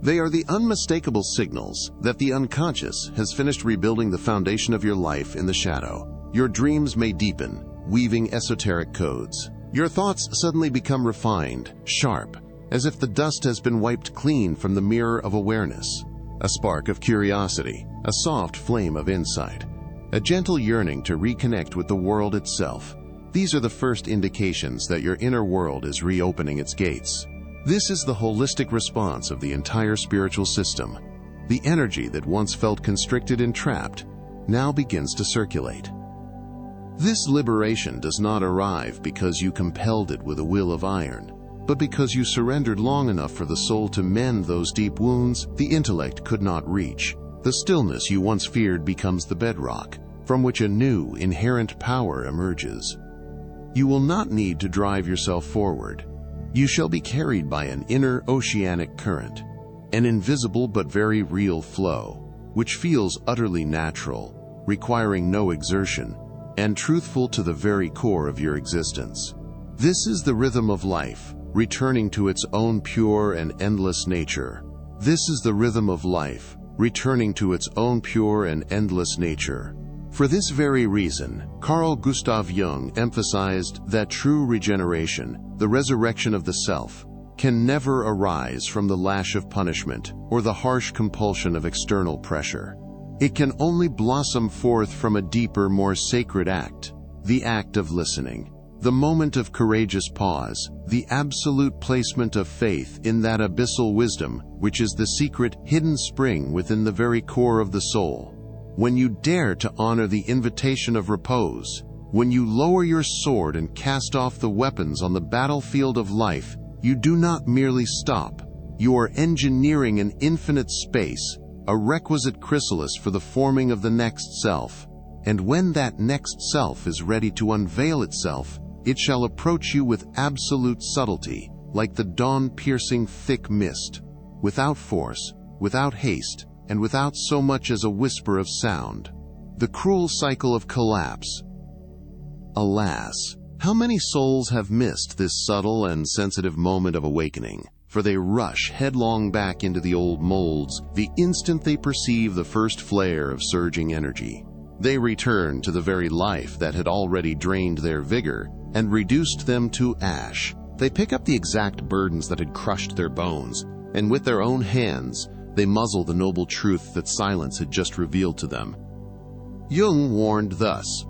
They are the unmistakable signals that the unconscious has finished rebuilding the foundation of your life in the shadow. Your dreams may deepen, weaving esoteric codes. Your thoughts suddenly become refined, sharp, as if the dust has been wiped clean from the mirror of awareness. A spark of curiosity, a soft flame of insight, a gentle yearning to reconnect with the world itself. These are the first indications that your inner world is reopening its gates. This is the holistic response of the entire spiritual system. The energy that once felt constricted and trapped now begins to circulate. This liberation does not arrive because you compelled it with a will of iron, but because you surrendered long enough for the soul to mend those deep wounds the intellect could not reach. The stillness you once feared becomes the bedrock, from which a new, inherent power emerges. You will not need to drive yourself forward. You shall be carried by an inner oceanic current, an invisible but very real flow, which feels utterly natural, requiring no exertion, and truthful to the very core of your existence. This is the rhythm of life, returning to its own pure and endless nature. This is the rhythm of life, returning to its own pure and endless nature. For this very reason, Carl Gustav Jung emphasized that true regeneration, the resurrection of the self, can never arise from the lash of punishment or the harsh compulsion of external pressure. It can only blossom forth from a deeper, more sacred act, the act of listening, the moment of courageous pause, the absolute placement of faith in that abyssal wisdom which is the secret, hidden spring within the very core of the soul. When you dare to honor the invitation of repose, when you lower your sword and cast off the weapons on the battlefield of life, you do not merely stop. You are engineering an infinite space, a requisite chrysalis for the forming of the next self. And when that next self is ready to unveil itself, it shall approach you with absolute subtlety, like the dawn-piercing thick mist, without force, without haste, and without so much as a whisper of sound. The cruel cycle of collapse. Alas, how many souls have missed this subtle and sensitive moment of awakening, for they rush headlong back into the old molds the instant they perceive the first flare of surging energy. They return to the very life that had already drained their vigor and reduced them to ash. They pick up the exact burdens that had crushed their bones, and with their own hands, they muzzle the noble truth that silence had just revealed to them. Jung warned thus,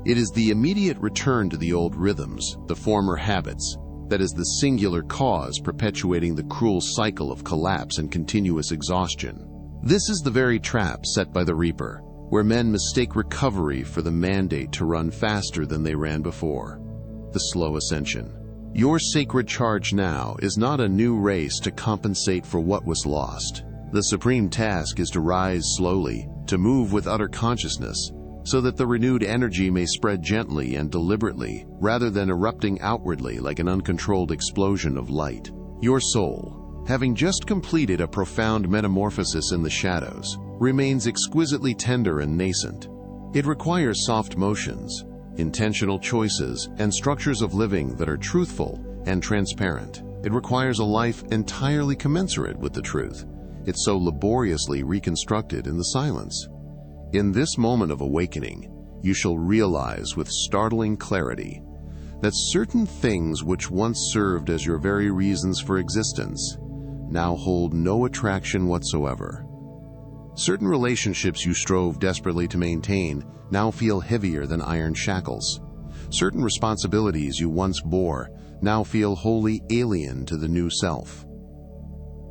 "It is the immediate return to the old rhythms, the former habits, that is the singular cause perpetuating the cruel cycle of collapse and continuous exhaustion. This is the very trap set by the Reaper, where men mistake recovery for the mandate to run faster than they ran before. The slow ascension. Your sacred charge now is not a new race to compensate for what was lost. The supreme task is to rise slowly, to move with utter consciousness, so that the renewed energy may spread gently and deliberately, rather than erupting outwardly like an uncontrolled explosion of light. Your soul, having just completed a profound metamorphosis in the shadows, remains exquisitely tender and nascent. It requires soft motions, intentional choices, and structures of living that are truthful and transparent. It requires a life entirely commensurate with the truth. It's so laboriously reconstructed in the silence. In this moment of awakening, you shall realize with startling clarity that certain things which once served as your very reasons for existence now hold no attraction whatsoever. Certain relationships you strove desperately to maintain now feel heavier than iron shackles. Certain responsibilities you once bore now feel wholly alien to the new self.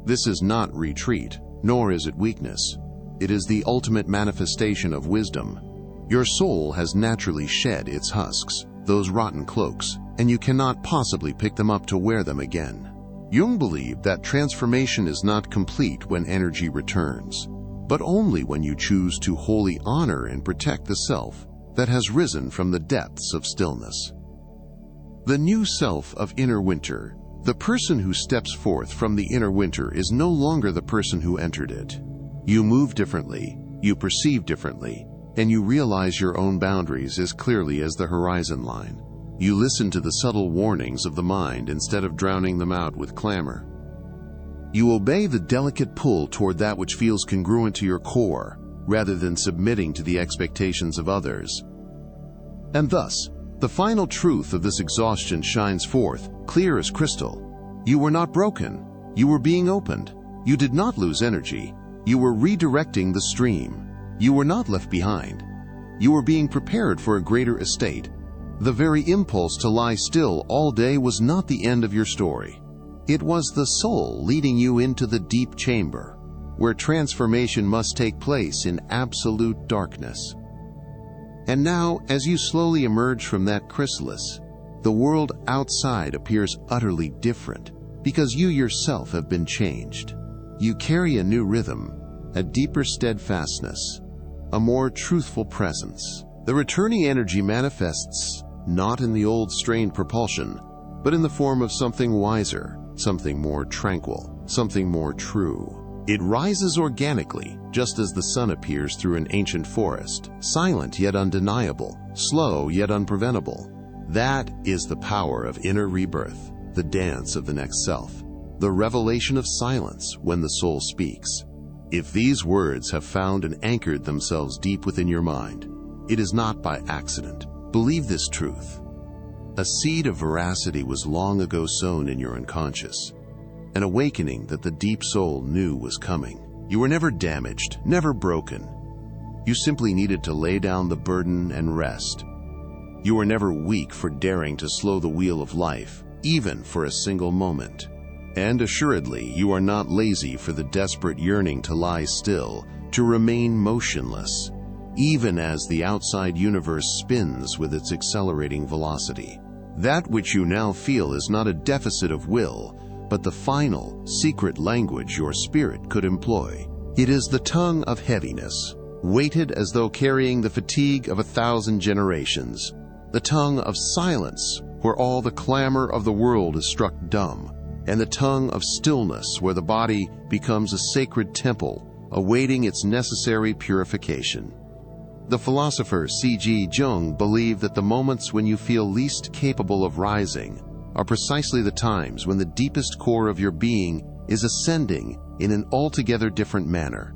This is not retreat, nor is it weakness. It is the ultimate manifestation of wisdom. Your soul has naturally shed its husks, those rotten cloaks, and you cannot possibly pick them up to wear them again. Jung believed that transformation is not complete when energy returns, but only when you choose to wholly honor and protect the self that has risen from the depths of stillness. The new self of inner winter, the person who steps forth from the inner winter, is no longer the person who entered it. You move differently, you perceive differently, and you realize your own boundaries as clearly as the horizon line. You listen to the subtle warnings of the mind instead of drowning them out with clamor. You obey the delicate pull toward that which feels congruent to your core, rather than submitting to the expectations of others. And thus, the final truth of this exhaustion shines forth, clear as crystal. You were not broken. You were being opened. You did not lose energy. You were redirecting the stream. You were not left behind. You were being prepared for a greater estate. The very impulse to lie still all day was not the end of your story. It was the soul leading you into the deep chamber, where transformation must take place in absolute darkness. And now, as you slowly emerge from that chrysalis, the world outside appears utterly different, because you yourself have been changed. You carry a new rhythm, a deeper steadfastness, a more truthful presence. The returning energy manifests not in the old strained propulsion, but in the form of something wiser, something more tranquil, something more true. It rises organically, just as the sun appears through an ancient forest, silent yet undeniable, slow yet unpreventable. That is the power of inner rebirth, the dance of the next self, the revelation of silence when the soul speaks. If these words have found and anchored themselves deep within your mind, it is not by accident. Believe this truth. A seed of veracity was long ago sown in your unconscious, an awakening that the deep soul knew was coming. You were never damaged, never broken. You simply needed to lay down the burden and rest. You were never weak for daring to slow the wheel of life, even for a single moment. And assuredly, you are not lazy for the desperate yearning to lie still, to remain motionless, even as the outside universe spins with its accelerating velocity. That which you now feel is not a deficit of will, but the final, secret language your spirit could employ. It is the tongue of heaviness, weighted as though carrying the fatigue of 1,000 generations, the tongue of silence, where all the clamor of the world is struck dumb, and the tongue of stillness, where the body becomes a sacred temple, awaiting its necessary purification. The philosopher C.G. Jung believed that the moments when you feel least capable of rising are precisely the times when the deepest core of your being is ascending in an altogether different manner.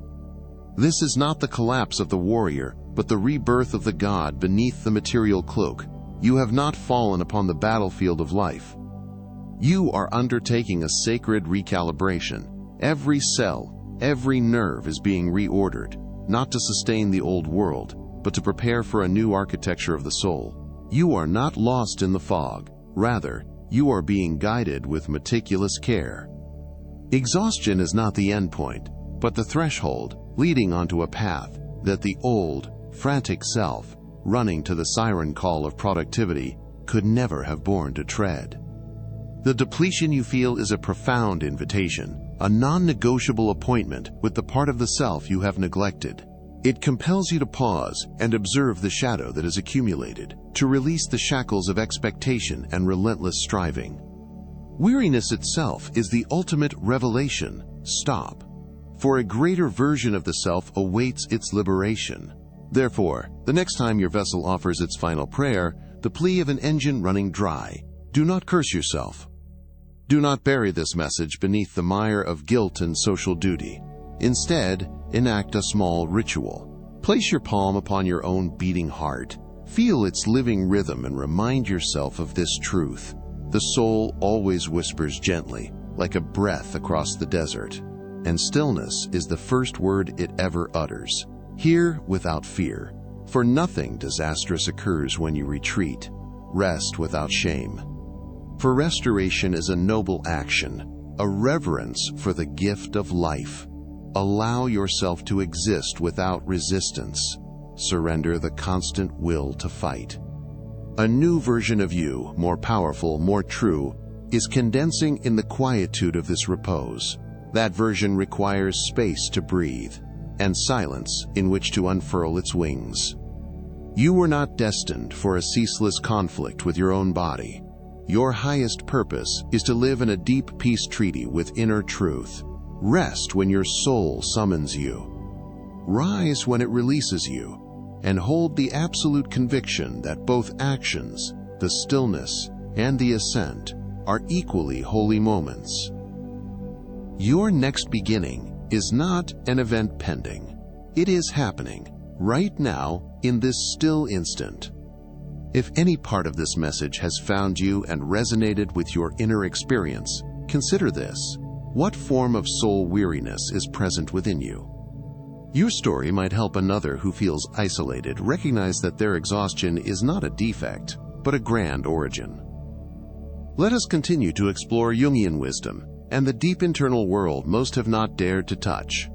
This is not the collapse of the warrior, but the rebirth of the god beneath the material cloak. You have not fallen upon the battlefield of life. You are undertaking a sacred recalibration. Every cell, every nerve is being reordered, not to sustain the old world, but to prepare for a new architecture of the soul. You are not lost in the fog. Rather, you are being guided with meticulous care. Exhaustion is not the end point, but the threshold leading onto a path that the old, frantic self, running to the siren call of productivity, could never have borne to tread. The depletion you feel is a profound invitation, a non-negotiable appointment with the part of the self you have neglected. It compels you to pause and observe the shadow that is accumulated, to release the shackles of expectation and relentless striving. Weariness itself is the ultimate revelation. Stop. For a greater version of the self awaits its liberation. Therefore, the next time your vessel offers its final prayer, the plea of an engine running dry, do not curse yourself. Do not bury this message beneath the mire of guilt and social duty. Instead, enact a small ritual. Place your palm upon your own beating heart. Feel its living rhythm and remind yourself of this truth. The soul always whispers gently, like a breath across the desert, and stillness is the first word it ever utters. Hear without fear, for nothing disastrous occurs when you retreat. Rest without shame. For restoration is a noble action, a reverence for the gift of life. Allow yourself to exist without resistance. Surrender the constant will to fight. A new version of you, more powerful, more true, is condensing in the quietude of this repose. That version requires space to breathe, and silence in which to unfurl its wings. You were not destined for a ceaseless conflict with your own body. Your highest purpose is to live in a deep peace treaty with inner truth. Rest when your soul summons you. Rise when it releases you, and hold the absolute conviction that both actions, the stillness and the ascent, are equally holy moments. Your next beginning is not an event pending. It is happening right now in this still instant. If any part of this message has found you and resonated with your inner experience, consider this. What form of soul weariness is present within you? Your story might help another who feels isolated recognize that their exhaustion is not a defect, but a grand origin. Let us continue to explore Jungian wisdom and the deep internal world most have not dared to touch.